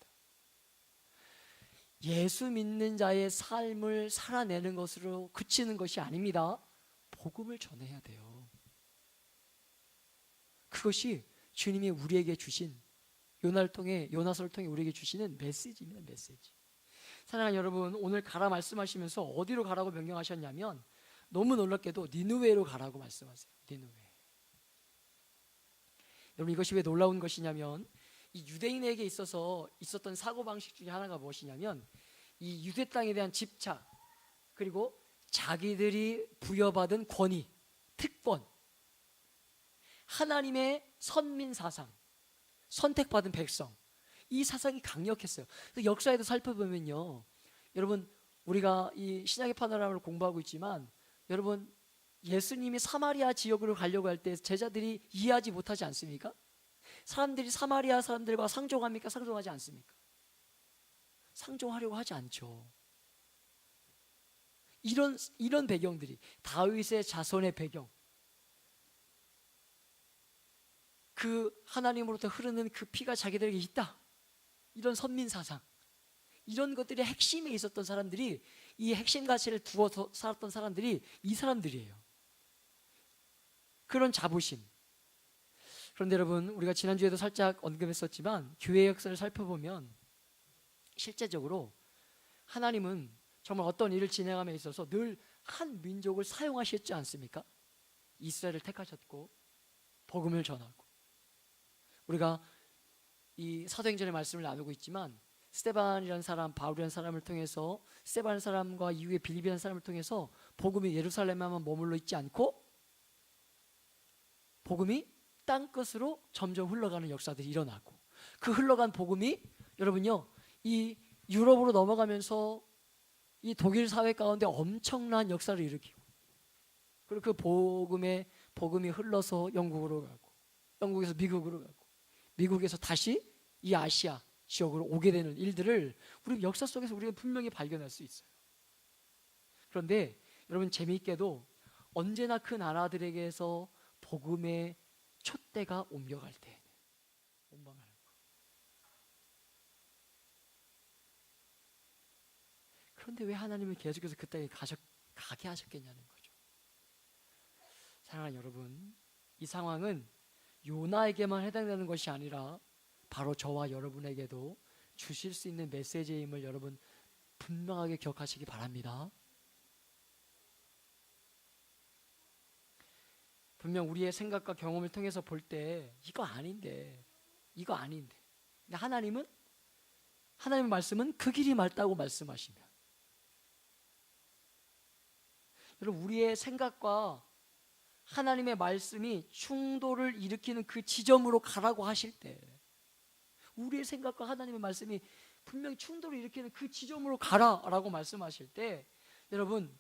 [SPEAKER 1] 예수 믿는 자의 삶을 살아내는 것으로 그치는 것이 아닙니다. 복음을 전해야 돼요. 그것이 주님이 우리에게 주신, 요나서를 통해 우리에게 주시는 메시지입니다. 메시지. 사랑하는 여러분, 오늘 가라 말씀하시면서 어디로 가라고 명령하셨냐면, 너무 놀랍게도 니느웨로 가라고 말씀하세요. 니느웨. 여러분, 이것이 왜 놀라운 것이냐면, 이 유대인에게 있어서 있었던 사고방식 중에 하나가 무엇이냐면, 이 유대 땅에 대한 집착, 그리고 자기들이 부여받은 권위, 특권, 하나님의 선민 사상, 선택받은 백성, 이 사상이 강력했어요. 역사에도 살펴보면요, 여러분, 우리가 이 신약의 파노라마를 공부하고 있지만, 여러분, 예수님이 사마리아 지역으로 가려고 할 때 제자들이 이해하지 못하지 않습니까? 사람들이 사마리아 사람들과 상종합니까? 상종하지 않습니까? 상종하려고 하지 않죠. 이런 배경들이, 다윗의 자손의 배경, 그 하나님으로부터 흐르는 그 피가 자기들에게 있다, 이런 선민 사상, 이런 것들이 핵심에 있었던 사람들이, 이 핵심 가치를 두어서 살았던 사람들이 이 사람들이에요. 그런 자부심. 그런데 여러분, 우리가 지난주에도 살짝 언급했었지만, 교회 역사를 살펴보면 실제적으로 하나님은 정말 어떤 일을 진행함에 있어서 늘 한 민족을 사용하셨지 않습니까? 이스라엘을 택하셨고 복음을 전하고, 우리가 이 사도행전의 말씀을 나누고 있지만, 스데반이라는 사람, 바울이라는 사람을 통해서, 스데반 사람과 이후에 빌립이라는 사람을 통해서 복음이 예루살렘에만 머물러 있지 않고 복음이 땅끝으로 점점 흘러가는 역사들이 일어나고, 그 흘러간 복음이 여러분요, 이 유럽으로 넘어가면서 이 독일 사회 가운데 엄청난 역사를 일으키고, 그리고 그 복음이 흘러서 영국으로 가고, 영국에서 미국으로 가고, 미국에서 다시 이 아시아 지역으로 오게 되는 일들을 우리 역사 속에서 우리가 분명히 발견할 수 있어요. 그런데 여러분, 재미있게도 언제나 그 나라들에게서 복음의 촛대가 옮겨갈 때 원망하는 거. 그런데 왜 하나님은 계속해서 그 땅에 가게 하셨겠냐는 거죠. 사랑하는 여러분, 이 상황은 요나에게만 해당되는 것이 아니라 바로 저와 여러분에게도 주실 수 있는 메시지임을 여러분 분명하게 기억하시기 바랍니다. 분명 우리의 생각과 경험을 통해서 볼 때 이거 아닌데 근데 하나님의 말씀은 그 길이 맞다고 말씀하시면, 여러분, 우리의 생각과 하나님의 말씀이 충돌을 일으키는 그 지점으로 가라고 하실 때, 우리의 생각과 하나님의 말씀이 분명히 충돌을 일으키는 그 지점으로 가라라고 말씀하실 때, 여러분,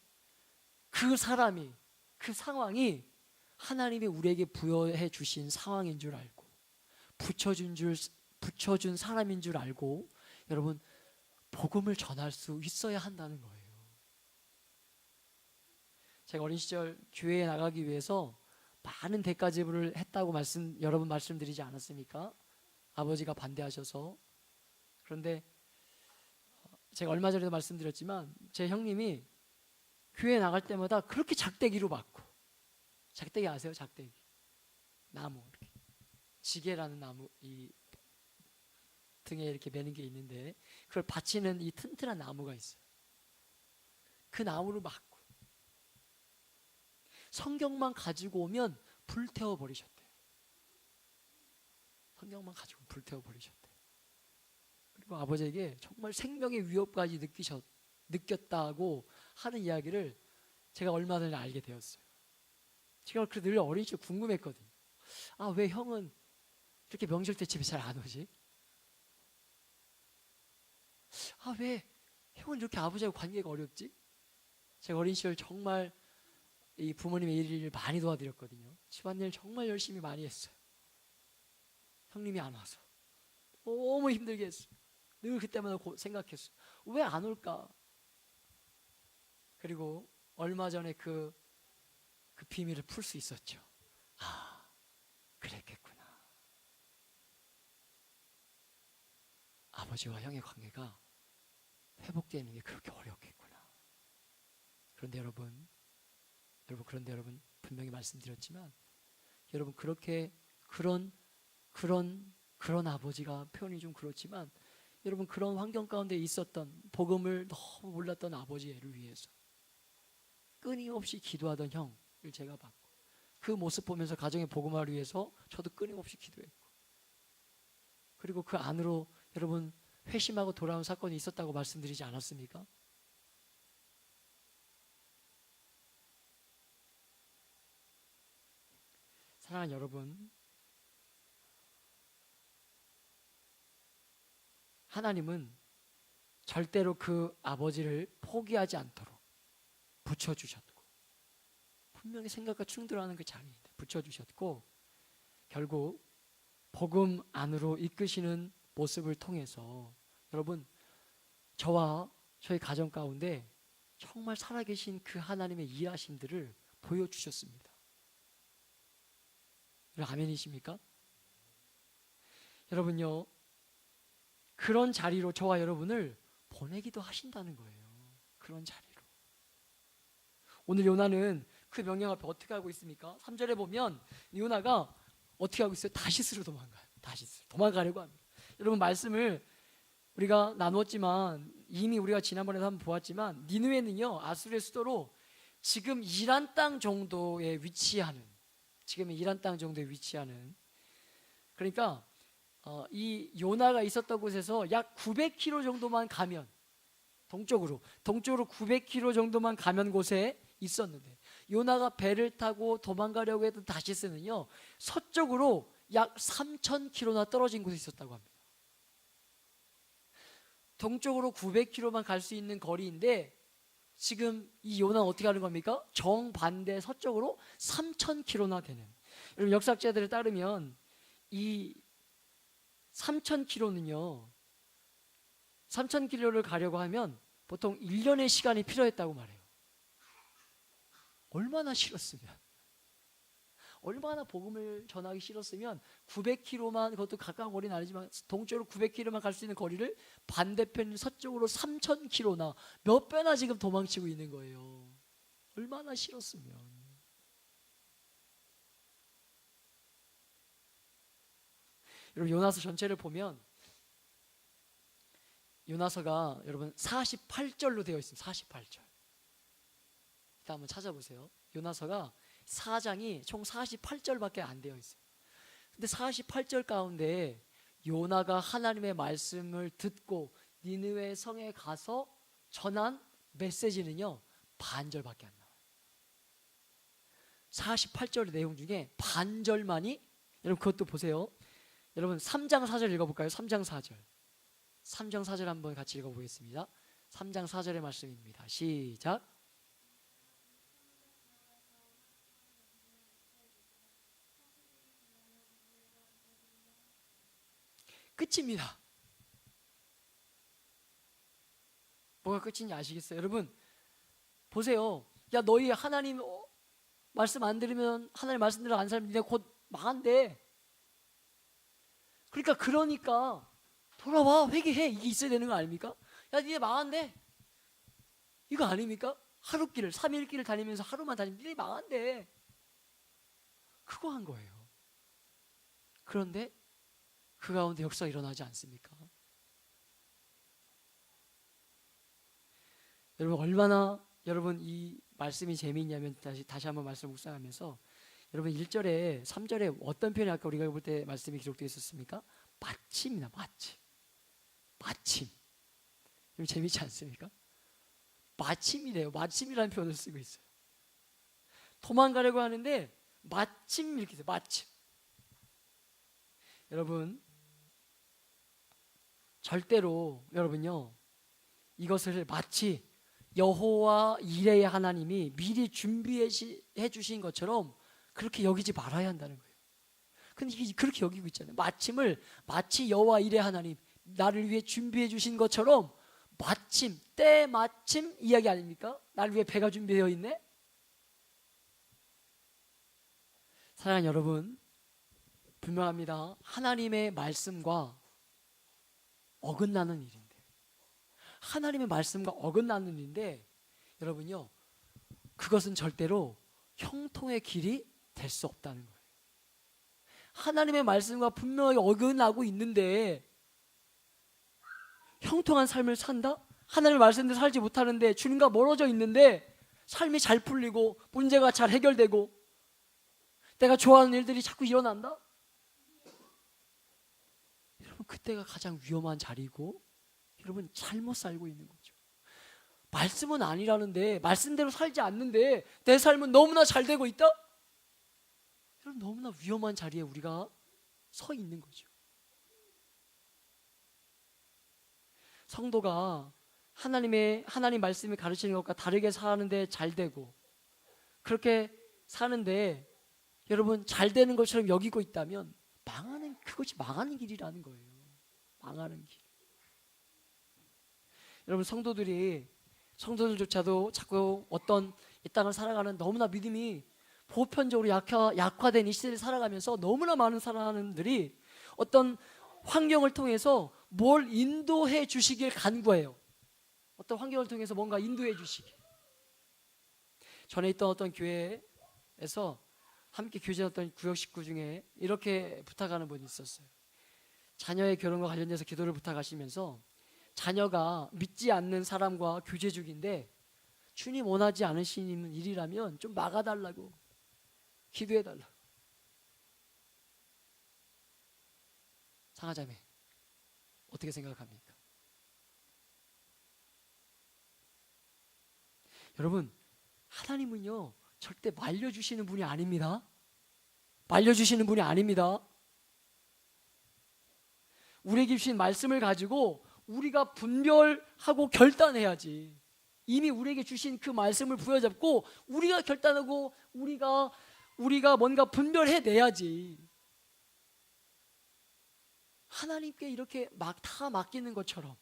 [SPEAKER 1] 그 사람이, 그 상황이 하나님이 우리에게 부여해 주신 상황인 줄 알고, 붙여준 사람인 줄 알고, 여러분, 복음을 전할 수 있어야 한다는 거예요. 제가 어린 시절 교회에 나가기 위해서 많은 대가 지불을 했다고 여러 번 말씀드리지 않았습니까? 아버지가 반대하셔서. 그런데 제가 얼마 전에도 말씀드렸지만, 제 형님이 교회에 나갈 때마다 그렇게 작대기로 맞고, 작대기 아세요? 작대기. 나무, 이렇게. 지게라는 나무, 이 등에 이렇게 매는 게 있는데, 그걸 받치는 이 튼튼한 나무가 있어요. 그 나무를 맞고, 성경만 가지고 오면 불태워 버리셨대요. 성경만 가지고 불태워 버리셨대요. 그리고 아버지에게 정말 생명의 위협까지 느꼈다고 하는 이야기를 제가 얼마 전에 알게 되었어요. 제가 늘 어린 시절 궁금했거든요. 아, 왜 형은 이렇게 명절 때 집에 잘 안 오지? 아, 왜 형은 이렇게 아버지하고 관계가 어렵지? 제가 어린 시절 정말 이 부모님의 일을 많이 도와드렸거든요. 집안일 정말 열심히 많이 했어요. 형님이 안 와서 너무 힘들게 했어요. 늘 그때마다 생각했어요. 왜 안 올까? 그리고 얼마 전에 그 비밀을 풀 수 있었죠. 아, 그랬겠구나. 아버지와 형의 관계가 회복되는 게 그렇게 어렵겠구나. 그런데 여러분 분명히 말씀드렸지만 여러분 그런 아버지가 표현이 좀 그렇지만 여러분 그런 환경 가운데 있었던 복음을 너무 몰랐던 아버지를 위해서 끊임없이 기도하던 형을 제가 봤고 그 모습 보면서 가정의 복음화를 위해서 저도 끊임없이 기도했고 그리고 그 안으로 여러분 회심하고 돌아온 사건이 있었다고 말씀드리지 않았습니까? 사랑하는 여러분, 하나님은 절대로 그 아버지를 포기하지 않도록 붙여주셨고 분명히 생각과 충돌하는 그 자리에 붙여주셨고 결국 복음 안으로 이끄시는 모습을 통해서 여러분 저와 저희 가정 가운데 정말 살아계신 그 하나님의 일하심들을 보여주셨습니다. 여러분 아멘이십니까? 여러분요 그런 자리로 저와 여러분을 보내기도 하신다는 거예요. 그런 자리로. 오늘 요나는 그 명령 앞에 어떻게 하고 있습니까? 3절에 보면 요나가 어떻게 하고 있어요? 다시스로 도망가요. 다시스 도망가려고 합니다. 여러분 말씀을 우리가 나눴지만 이미 우리가 지난번에도 한번 보았지만 니느웨는요 아수르의 수도로 지금 이란 땅 정도에 위치하는 그러니까 이 요나가 있었던 곳에서 약 900km 정도만 가면 동쪽으로 900km 정도만 가면 곳에 있었는데 요나가 배를 타고 도망가려고 했던 다시스는요 서쪽으로 약 3,000km나 떨어진 곳에 있었다고 합니다. 동쪽으로 900km만 갈 수 있는 거리인데 지금 이 요나는 어떻게 하는 겁니까? 정반대 서쪽으로 3,000km나 되는. 여러분 역사학자들에 따르면 이 3,000km는요 3,000km를 가려고 하면 보통 1년의 시간이 필요했다고 말해요. 얼마나 싫었으면 얼마나 복음을 전하기 싫었으면 900km만 그것도 가까운 거리는 아니지만 동쪽으로 900km만 갈 수 있는 거리를 반대편 서쪽으로 3,000km나 몇 배나 지금 도망치고 있는 거예요. 얼마나 싫었으면. 여러분 요나서 전체를 보면 요나서가 여러분 48절로 되어 있습니다. 48절. 일단 한번 찾아보세요. 요나서가 4장이 총 48절밖에 안 되어 있어요. 근데 48절 가운데 요나가 하나님의 말씀을 듣고 니느웨 성에 가서 전한 메시지는요 반절밖에 안 나와요. 48절의 내용 중에 반절만이 여러분 그것도 보세요. 여러분 3장 4절 읽어볼까요? 3장 4절 3장 4절 한번 같이 읽어보겠습니다. 3장 4절의 말씀입니다. 시작. 끝입니다. 뭐가 끝인지 아시겠어요? 여러분 보세요. 야 너희 하나님 말씀 안 들으면 하나님 말씀대로 안 살면 니네 곧 망한대. 그러니까 돌아와 회개해 이게 있어야 되는 거 아닙니까? 야 니네 망한대 이거 아닙니까? 하루길을 3일길을 다니면서 하루만 다니면 니네 망한대. 그거 한 거예요. 그런데 그 가운데 역사가 일어나지 않습니까? 여러분 얼마나 여러분 이 말씀이 재미있냐면 다시 한번 말씀 묵상하면서 여러분 1절에 3절에 어떤 표현이 아까 우리가 볼 때 말씀이 기록되어 있었습니까? 마침이나 마침. 좀 재미있지 않습니까? 마침이래요. 마침이라는 표현을 쓰고 있어요. 도망가려고 하는데 마침 이렇게 돼요. 마침. 여러분 절대로 여러분요 이것을 마치 여호와 이레의 하나님이 미리 준비해 주신 것처럼 그렇게 여기지 말아야 한다는 거예요. 근데 이게 그렇게 여기고 있잖아요. 마침을 마치 여호와 이레 하나님 나를 위해 준비해 주신 것처럼 마침 때마침 이야기 아닙니까? 나를 위해 배가 준비되어 있네. 사랑하는 여러분, 분명합니다. 하나님의 말씀과 어긋나는 일인데, 하나님의 말씀과 어긋나는 일인데, 여러분요, 그것은 절대로 형통의 길이 될 수 없다는 거예요. 하나님의 말씀과 분명하게 어긋나고 있는데 형통한 삶을 산다? 하나님의 말씀대로 살지 못하는데 주님과 멀어져 있는데 삶이 잘 풀리고 문제가 잘 해결되고 내가 좋아하는 일들이 자꾸 일어난다? 여러분 그때가 가장 위험한 자리고 여러분 잘못 살고 있는 거죠. 말씀은 아니라는데 말씀대로 살지 않는데 내 삶은 너무나 잘 되고 있다? 여러분 너무나 위험한 자리에 우리가 서 있는 거죠. 성도가 하나님 말씀이 가르치는 것과 다르게 사는데 잘 되고 그렇게 사는데 여러분 잘 되는 것처럼 여기고 있다면 그것이 망하는 길이라는 거예요. 망하는 길. 여러분 성도들조차도 자꾸 어떤 이 땅을 살아가는 너무나 믿음이 보편적으로 약화된 이 시대를 살아가면서 너무나 많은 사람들이 어떤 환경을 통해서 뭘 인도해 주시길 간구해요. 어떤 환경을 통해서 뭔가 인도해 주시길. 전에 있던 어떤 교회에서 함께 교제했던 구역 식구 중에 이렇게 부탁하는 분이 있었어요. 자녀의 결혼과 관련돼서 기도를 부탁하시면서 자녀가 믿지 않는 사람과 교제 중인데 주님 원하지 않으시는 일이라면 좀 막아달라고 기도해달라고. 상하자매 어떻게 생각합니까? 여러분 하나님은요 절대 말려주시는 분이 아닙니다. 말려주시는 분이 아닙니다. 우리에게 주신 말씀을 가지고 우리가 분별하고 결단해야지. 이미 우리에게 주신 그 말씀을 부여잡고 우리가 결단하고 우리가 뭔가 분별해내야지. 하나님께 이렇게 다 맡기는 것처럼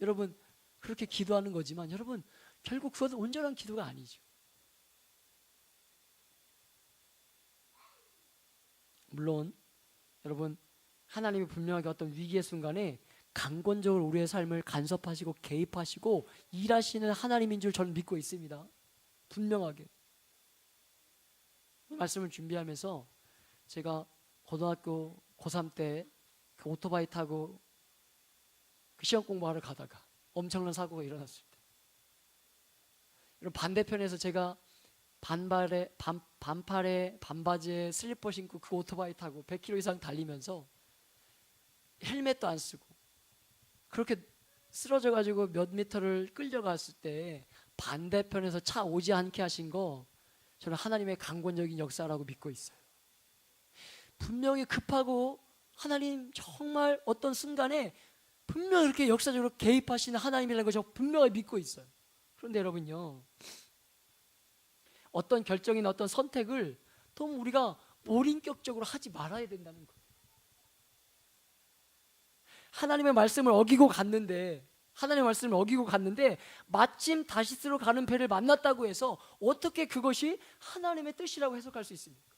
[SPEAKER 1] 여러분 그렇게 기도하는 거지만 여러분 결국 그것은 온전한 기도가 아니죠. 물론 여러분 하나님이 분명하게 어떤 위기의 순간에 강권적으로 우리의 삶을 간섭하시고 개입하시고 일하시는 하나님인 줄 저는 믿고 있습니다. 분명하게. 이 말씀을 준비하면서 제가 고등학교 고3 때 그 오토바이 타고 그 시험 공부하러 가다가 엄청난 사고가 일어났을 때 여러분 반대편에서 제가 반팔에 반바지에 슬리퍼 신고 그 오토바이 타고 100km 이상 달리면서 헬멧도 안 쓰고 그렇게 쓰러져 가지고 몇 미터를 끌려갔을 때 반대편에서 차 오지 않게 하신 거 저는 하나님의 강권적인 역사라고 믿고 있어요. 분명히 급하고 하나님 정말 어떤 순간에 분명히 이렇게 역사적으로 개입하시는 하나님이라는 걸 저 분명히 믿고 있어요. 그런데 여러분요 어떤 결정이나 어떤 선택을 너무 우리가 몰인격적으로 하지 말아야 된다는 거예요. 하나님의 말씀을 어기고 갔는데 마침 다시스로 가는 배를 만났다고 해서 어떻게 그것이 하나님의 뜻이라고 해석할 수 있습니까?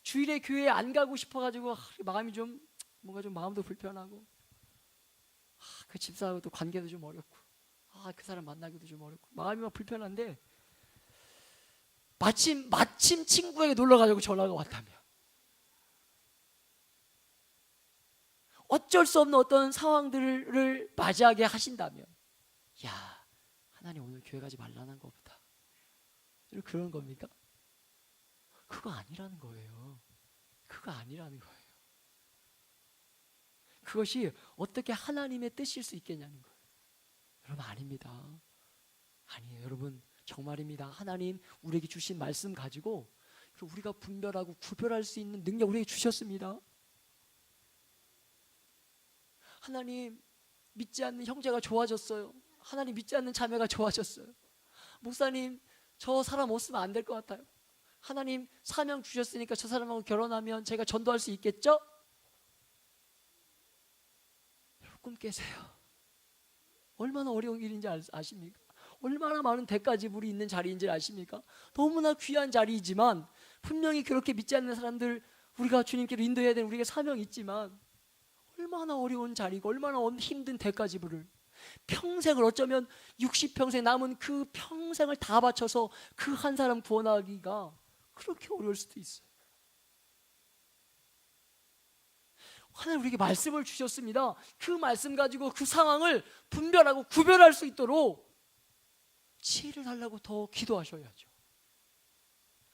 [SPEAKER 1] 주일에 교회에 안 가고 싶어가지고 마음이 좀 뭔가 좀 마음도 불편하고 그 집사하고도 관계도 좀 어렵고 그 사람 만나기도 좀 어렵고 마음이 막 불편한데 마침 친구에게 놀러 가자고 전화가 왔다면 어쩔 수 없는 어떤 상황들을 맞이하게 하신다면 야 하나님 오늘 교회 가지 말라는 것보다 그런 겁니까? 그거 아니라는 거예요. 그거 아니라는 거예요. 그것이 어떻게 하나님의 뜻일 수 있겠냐는 거예요. 여러분, 아닙니다. 아니에요. 여러분, 정말입니다. 하나님 우리에게 주신 말씀 가지고 우리가 분별하고 구별할 수 있는 능력 우리에게 주셨습니다. 하나님 믿지 않는 형제가 좋아졌어요. 하나님 믿지 않는 자매가 좋아졌어요. 목사님, 저 사람 없으면 안 될 것 같아요. 하나님 사명 주셨으니까 저 사람하고 결혼하면 제가 전도할 수 있겠죠? 여러분, 꿈 깨세요. 얼마나 어려운 일인지 아십니까? 얼마나 많은 대가 지불이 있는 자리인지 아십니까? 너무나 귀한 자리이지만 분명히 그렇게 믿지 않는 사람들, 우리가 주님께로 인도해야 되는 우리가 사명이 있지만 얼마나 어려운 자리고 얼마나 힘든 대가 지불을, 평생을, 어쩌면 60평생 남은 그 평생을 다 바쳐서 그 한 사람 구원하기가 그렇게 어려울 수도 있어요. 하나님 우리에게 말씀을 주셨습니다. 그 말씀 가지고 그 상황을 분별하고 구별할 수 있도록 지혜를 달라고 더 기도하셔야죠.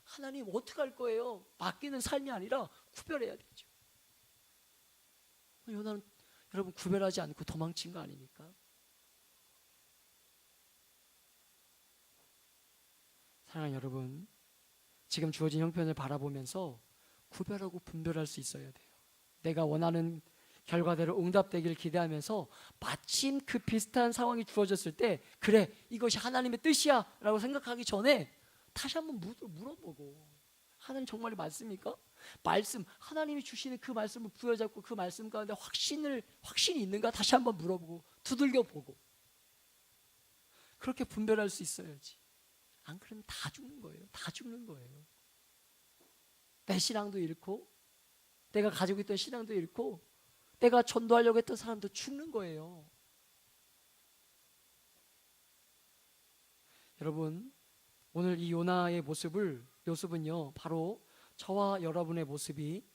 [SPEAKER 1] 하나님 어떻게 할 거예요? 맡기는 삶이 아니라 구별해야 되죠. 요나는 여러분 구별하지 않고 도망친 거 아닙니까? 사랑하는 여러분, 지금 주어진 형편을 바라보면서 구별하고 분별할 수 있어야 돼요. 내가 원하는 결과대로 응답되기를 기대하면서 마침 그 비슷한 상황이 주어졌을 때, 그래, 이것이 하나님의 뜻이야 라고 생각하기 전에 다시 한번 물어보고, 하나님 정말 맞습니까? 말씀, 하나님이 주시는 그 말씀을 부여잡고 그 말씀 가운데 확신이 있는가 다시 한번 물어보고 두들겨보고, 그렇게 분별할 수 있어야지. 안 그러면 다 죽는 거예요. 다 죽는 거예요. 내 신앙도 잃고, 내가 가지고 있던 신앙도 잃고, 내가 전도하려고 했던 사람도 죽는 거예요. 여러분, 오늘 이 요나의 모습은요, 바로 저와 여러분의 모습이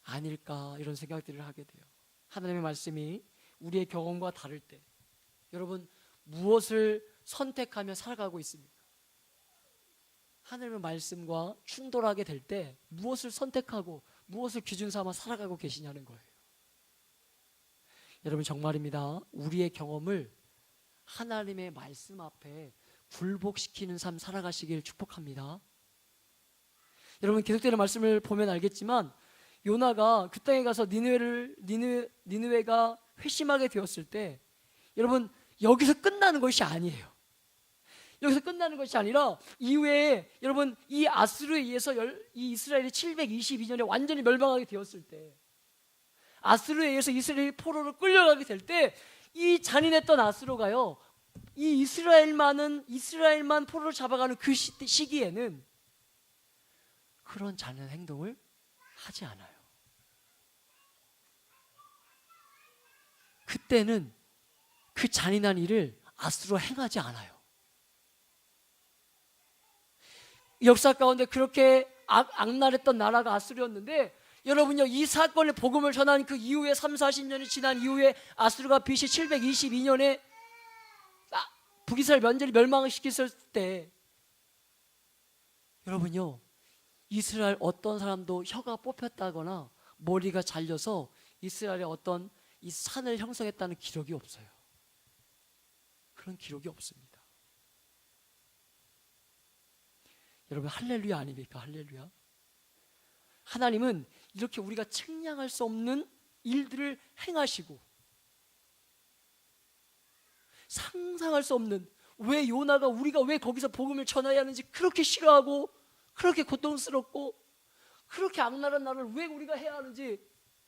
[SPEAKER 1] 아닐까, 이런 생각들을 하게 돼요. 하나님의 말씀이 우리의 경험과 다를 때, 여러분 무엇을 선택하며 살아가고 있습니까? 하나님의 말씀과 충돌하게 될 때 무엇을 선택하고 무엇을 기준 삼아 살아가고 계시냐는 거예요. 여러분, 정말입니다. 우리의 경험을 하나님의 말씀 앞에 굴복시키는 삶 살아가시길 축복합니다. 여러분, 계속되는 말씀을 보면 알겠지만 요나가 그 땅에 가서 니느웨가 회심하게 되었을 때, 여러분 여기서 끝나는 것이 아니에요. 여기서 끝나는 것이 아니라 이후에 여러분 이 아수르에 의해서 이 이스라엘이 722년에 완전히 멸망하게 되었을 때, 아수르에 의해서 이스라엘이 포로로 끌려가게 될 때, 이 잔인했던 아수르가요, 이 이스라엘만 포로로 잡아가는 그 시기에는 그런 잔인한 행동을 하지 않아요. 그때는 그 잔인한 일을 아수르가 행하지 않아요. 역사 가운데 그렇게 악랄했던 나라가 아수르였는데, 여러분요, 이 사건의 복음을 전한 그 이후에 30-40년이 지난 이후에 아수르가 BC 722년에 북이스라엘 완전히 멸망을 시켰을 때, 여러분요, 이스라엘 어떤 사람도 혀가 뽑혔다거나 머리가 잘려서 이스라엘의 어떤 이 산을 형성했다는 기록이 없어요. 그런 기록이 없습니다. 여러분, 할렐루야 아닙니까? 할렐루야. 하나님은 이렇게 우리가 측량할 수 없는 일들을 행하시고, 상상할 수 없는, 왜 요나가 우리가 왜 거기서 복음을 전해야 하는지 그렇게 싫어하고 그렇게 고통스럽고 그렇게 악랄한 날을 왜 우리가 해야 하는지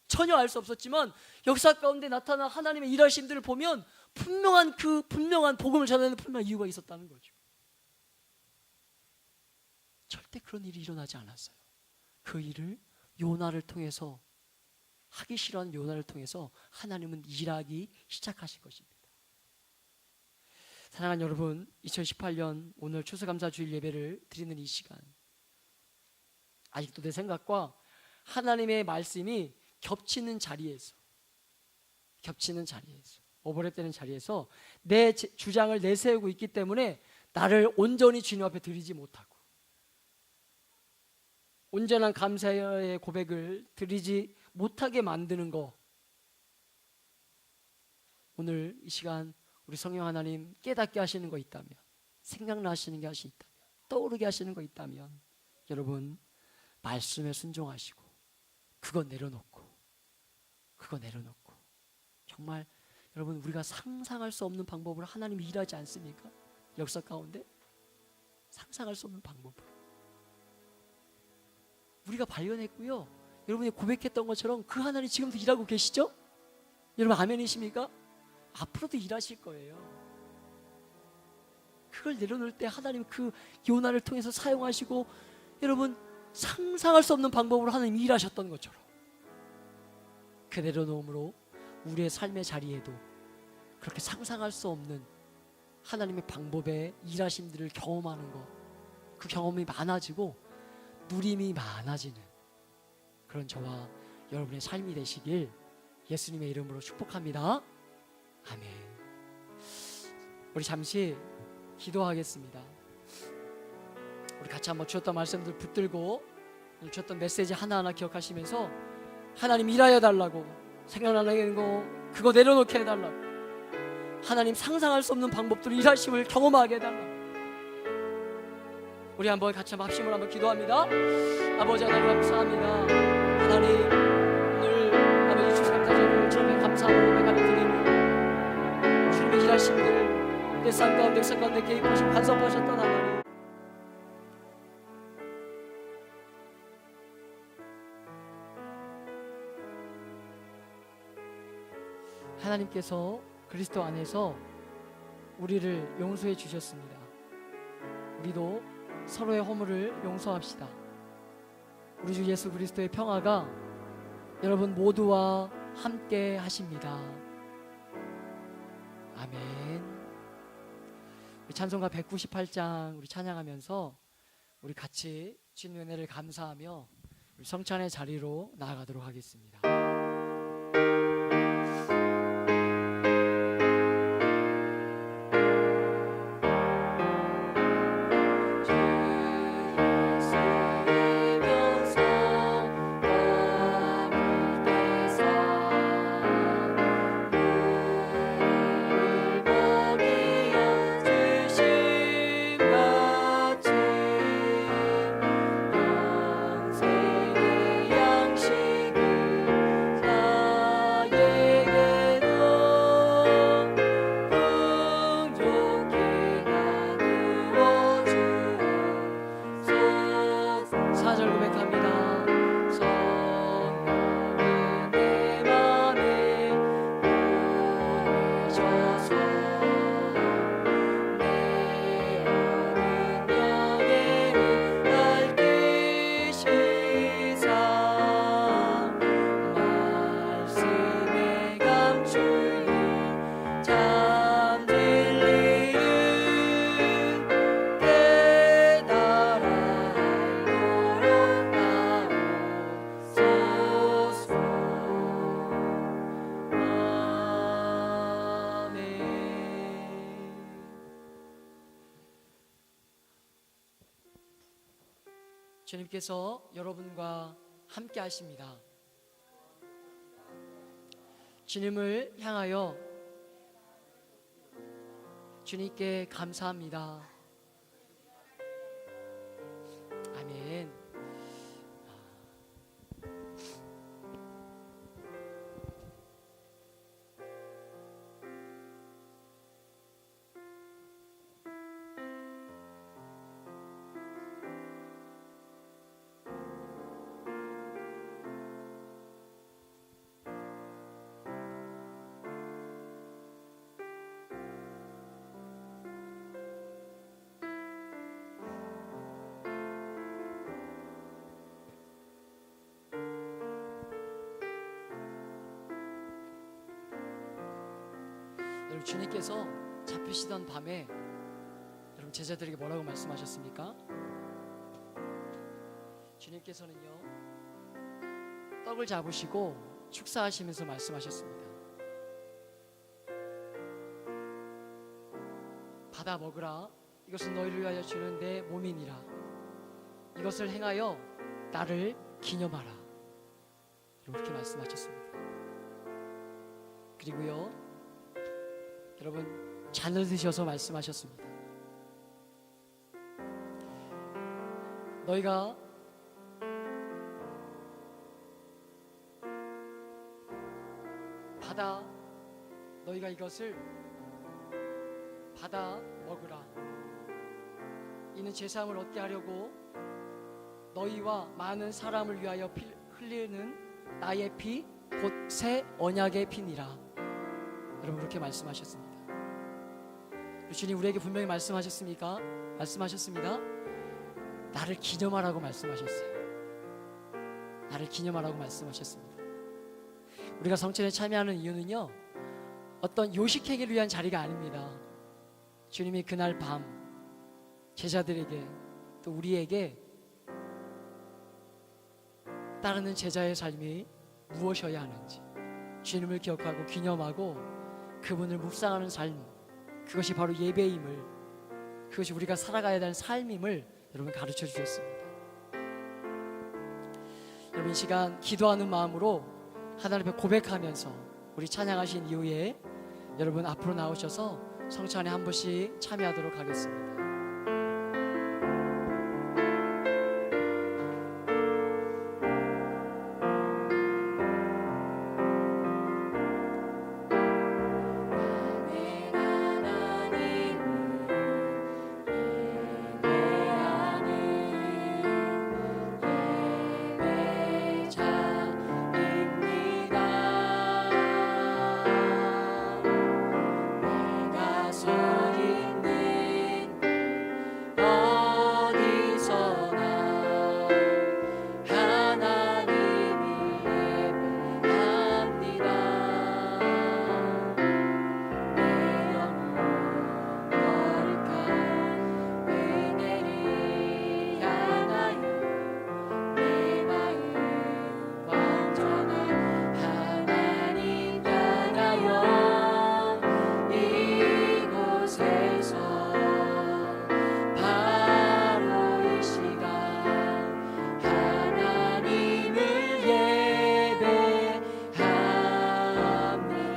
[SPEAKER 1] 전혀 알 수 없었지만, 역사 가운데 나타난 하나님의 일하심들을 보면 분명한 복음을 전하는 분명한 이유가 있었다는 거죠. 절대 그런 일이 일어나지 않았어요. 그 일을 요나를 통해서, 하기 싫어하는 요나를 통해서 하나님은 일하기 시작하신 것입니다. 사랑하는 여러분, 2018년 오늘 추수감사주일 예배를 드리는 이 시간, 아직도 내 생각과 하나님의 말씀이 겹치는 자리에서 오버랩되는 자리에서 내 주장을 내세우고 있기 때문에 나를 온전히 주님 앞에 드리지 못하고 온전한 감사의 고백을 드리지 못하게 만드는 거, 오늘 이 시간 우리 성령 하나님 깨닫게 하시는 거 있다면, 생각나시는 게 있다면, 떠오르게 하시는 거 있다면 여러분 말씀에 순종하시고 그거 내려놓고 정말 여러분 우리가 상상할 수 없는 방법으로 하나님이 일하지 않습니까? 역사 가운데 상상할 수 없는 방법으로 우리가 발견했고요. 여러분이 고백했던 것처럼 그 하나님 지금도 일하고 계시죠? 여러분 아멘이십니까? 앞으로도 일하실 거예요. 그걸 내려놓을 때 하나님 그 요나를 통해서 사용하시고 여러분 상상할 수 없는 방법으로 하나님 일하셨던 것처럼 그 내려놓음으로 우리의 삶의 자리에도 그렇게 상상할 수 없는 하나님의 방법의 일하심들을 경험하는 것, 그 경험이 많아지고 누림이 많아지는 그런 저와 여러분의 삶이 되시길 예수님의 이름으로 축복합니다. 아멘. 우리 잠시 기도하겠습니다. 우리 같이 한번 주었던 말씀들 붙들고 주었던 메시지 하나하나 기억하시면서 하나님 일하여 달라고, 생각나는 거 그거 내려놓게 해달라고, 하나님 상상할 수 없는 방법들로 일하심을 경험하게 해달라고 우리 한번 같이 한번 합심을 한번 기도합니다. 아버지 하나님 감사합니다. 하나님 오늘 아버지 주신 감사절을 주님의 감사하고 고백하며 드리며 주님의 일하심들 내 삶 가운데 역사 가운데 개입하시고 간섭하셨던 하나님, 하나님께서 그리스도 안에서 우리를 용서해 주셨습니다. 우리도 서로의 허물을 용서합시다. 우리 주 예수 그리스도의 평화가 여러분 모두와 함께 하십니다. 아멘. 우리 찬송가 198장 우리 찬양하면서 우리 같이 주님의 은혜를 감사하며 우리 성찬의 자리로 나아가도록 하겠습니다. 주님께서 여러분과 함께 하십니다. 주님을 향하여 주님께 감사합니다. 아멘. 여러분 주님께서 잡히시던 밤에 여러분 제자들에게 뭐라고 말씀하셨습니까? 주님께서는요 떡을 잡으시고 축사하시면서 말씀하셨습니다. 받아 먹으라. 이것은 너희를 위하여 주는 내 몸이니라. 이것을 행하여 나를 기념하라. 이렇게 말씀하셨습니다. 그리고요, 여러분 잔을 드셔서 말씀하셨습니다. 너희가 너희가 이것을 받아 먹으라. 이는 제사함을 얻게 하려고 너희와 많은 사람을 위하여 흘리는 나의 피 곧 새 언약의 피니라. 여러분 그렇게 말씀하셨습니다. 주님 우리에게 분명히 말씀하셨습니다. 나를 기념하라고 말씀하셨어요. 나를 기념하라고 말씀하셨습니다. 우리가 성찬에 참여하는 이유는요, 어떤 요식행위를 위한 자리가 아닙니다. 주님이 그날 밤 제자들에게 또 우리에게 따르는 제자의 삶이 무엇이어야 하는지 주님을 기억하고 기념하고 그분을 묵상하는 삶, 그것이 바로 예배임을, 그것이 우리가 살아가야 되는 삶임을 여러분 가르쳐 주셨습니다. 여러분 이 시간 기도하는 마음으로 하나님 앞에 고백하면서 우리 찬양하신 이후에 여러분 앞으로 나오셔서 성찬에 한 번씩 참여하도록 하겠습니다.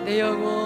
[SPEAKER 1] 내 영혼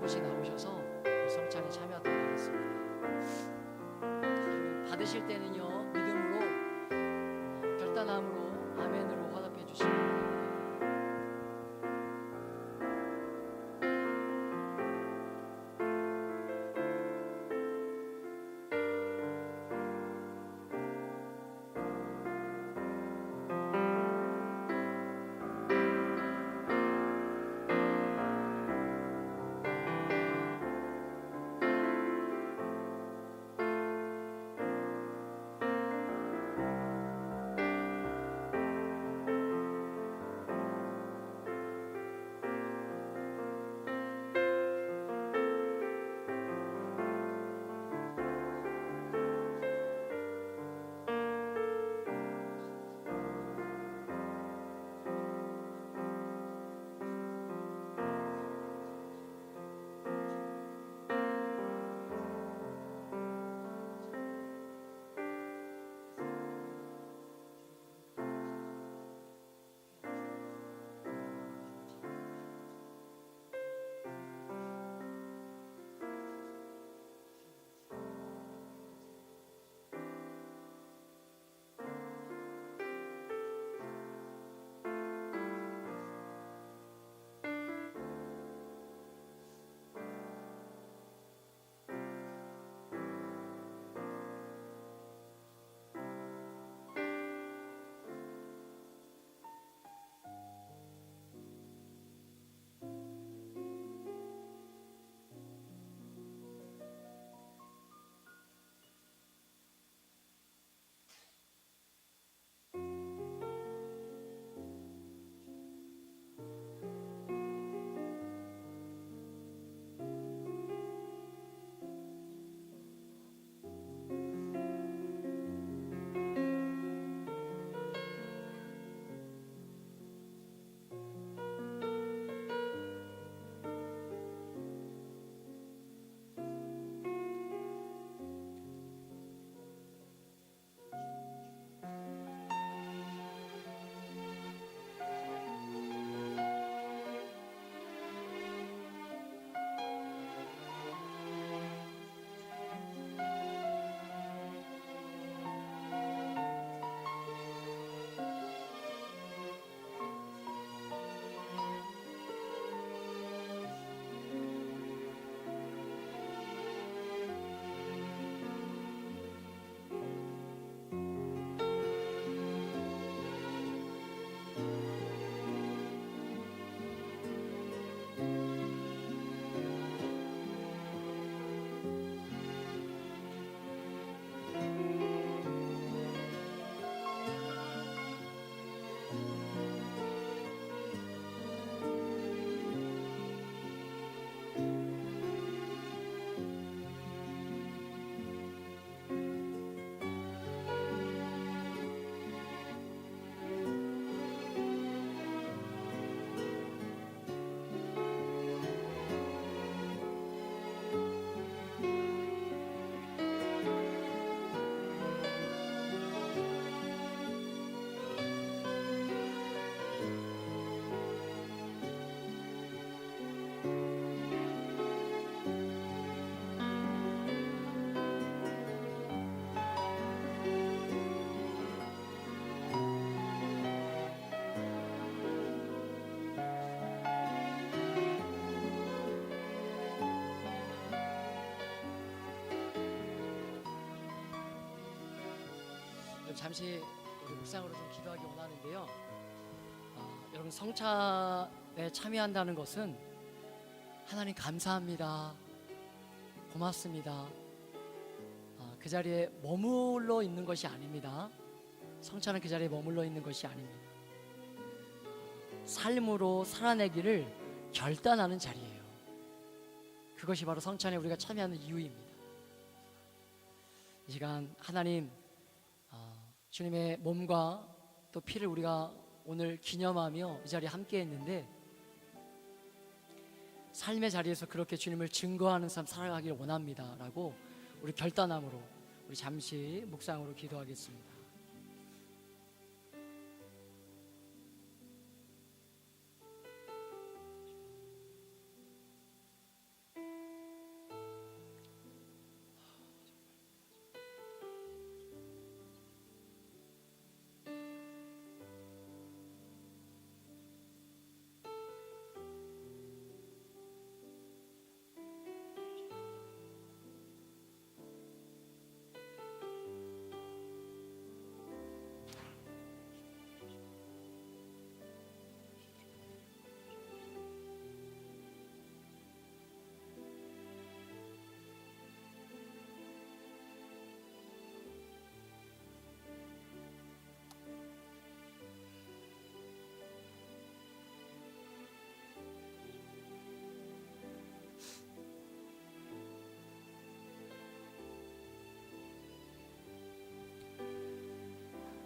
[SPEAKER 1] 곳이 나오셔서 성찬에 참여하도록 하겠습니다. 받으실 때는요 믿음으로 결단함으로 아멘으로 화답해 주시기 바랍니다. 잠시 우리 묵상으로 좀 기도하기 원하는데요. 여러분, 성찬에 참여한다는 것은 하나님 감사합니다, 고맙습니다, 그 자리에 머물러 있는 것이 아닙니다. 성찬은 그 자리에 머물러 있는 것이 아닙니다. 삶으로 살아내기를 결단하는 자리예요. 그것이 바로 성찬에 우리가 참여하는 이유입니다. 이 시간 하나님, 주님의 몸과 또 피를 우리가 오늘 기념하며 이 자리에 함께 했는데, 삶의 자리에서 그렇게 주님을 증거하는 삶 살아가기를 원합니다 라고 우리 결단함으로 우리 잠시 묵상으로 기도하겠습니다.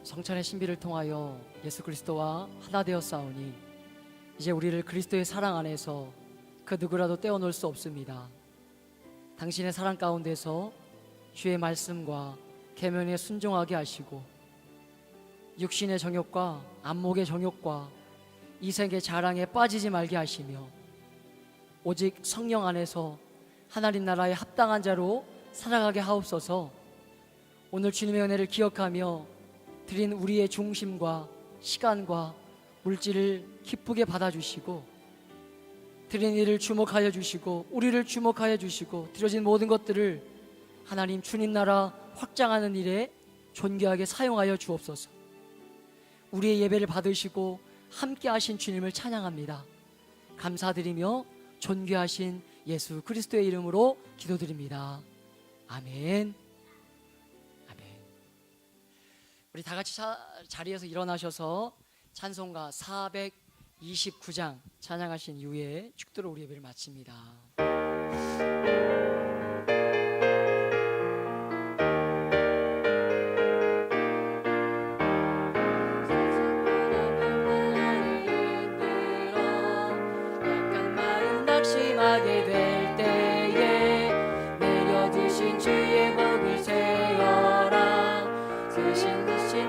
[SPEAKER 1] 성찬의 신비를 통하여 예수 그리스도와 하나 되었사오니 이제 우리를 그리스도의 사랑 안에서 그 누구라도 떼어놓을 수 없습니다. 당신의 사랑 가운데서 주의 말씀과 계명에 순종하게 하시고 육신의 정욕과 안목의 정욕과 이생의 자랑에 빠지지 말게 하시며 오직 성령 안에서 하나님 나라에 합당한 자로 살아가게 하옵소서. 오늘 주님의 은혜를 기억하며 드린 우리의 중심과 시간과 물질을 기쁘게 받아주시고, 드린 일을 주목하여 주시고 우리를 주목하여 주시고 드려진 모든 것들을 하나님 주님 나라 확장하는 일에 존귀하게 사용하여 주옵소서. 우리의 예배를 받으시고 함께 하신 주님을 찬양합니다. 감사드리며 존귀하신 예수 그리스도의 이름으로 기도드립니다. 아멘. 우리 다 같이 자리에서 일어나셔서 찬송가 429장 찬양하신 이후에 축도로 우리 예배를 마칩니다. 약한 마음 낙심하게 될 때에 내려주신 주의 복을 세어라. 쓰신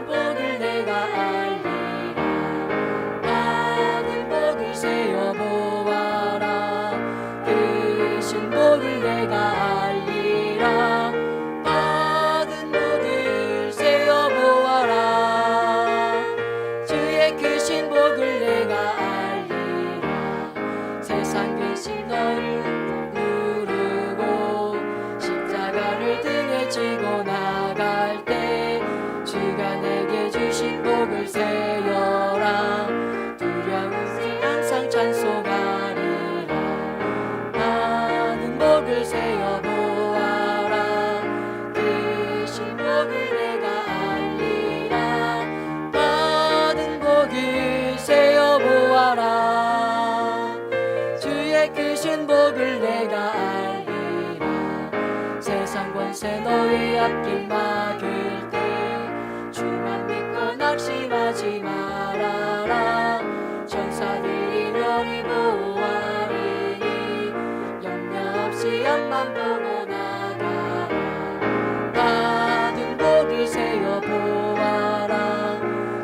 [SPEAKER 1] 복을 내가 알리라. 받은 복을 세어 보아라. 크신 복을 내가 알리라. 받은 복을 세어 보아라. 주의 크신 복을 내가 알리라. 세상 근심 너를 누르고 십자가를 등에 지고 나갈 때 주가 내게 주신 복을 세어라. 두려움을 항상 찬송하리라. 받은 복을 세어 보아라. 크신 복을 내가 알리라. 받은 복을 세어 보아라. 주의 크신 복을 내가 알리라. 세상 권세 너의 앞길 막을 때 주만 믿고 낙심하지 말아라. 천사들이 너를 보호하리니 염려 없이 앞만 보고 나가라. 받은 복을 세어 보아라.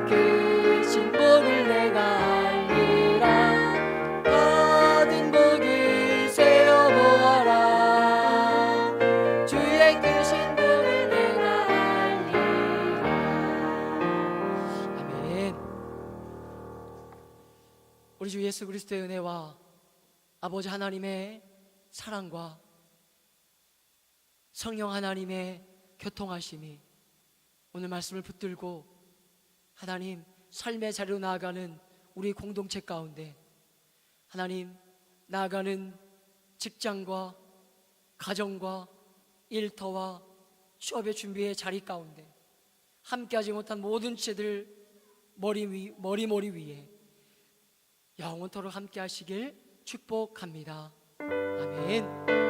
[SPEAKER 1] 크신 복을 내가 알리라. 받은 복을 세어 보아라. 주의 크신 복을 내가 알리라. 아멘. 우리 주 예수 그리스도의 은혜와 아버지 하나님의 사랑과 성령 하나님의 교통하심이 오늘 말씀을 붙들고 하나님 삶의 자리로 나아가는 우리 공동체 가운데 하나님 나아가는 직장과 가정과 일터와 취업의 준비의 자리 가운데 함께하지 못한 모든 죄들 머리 위에 영원토록 함께 하시길 축복합니다. 아멘.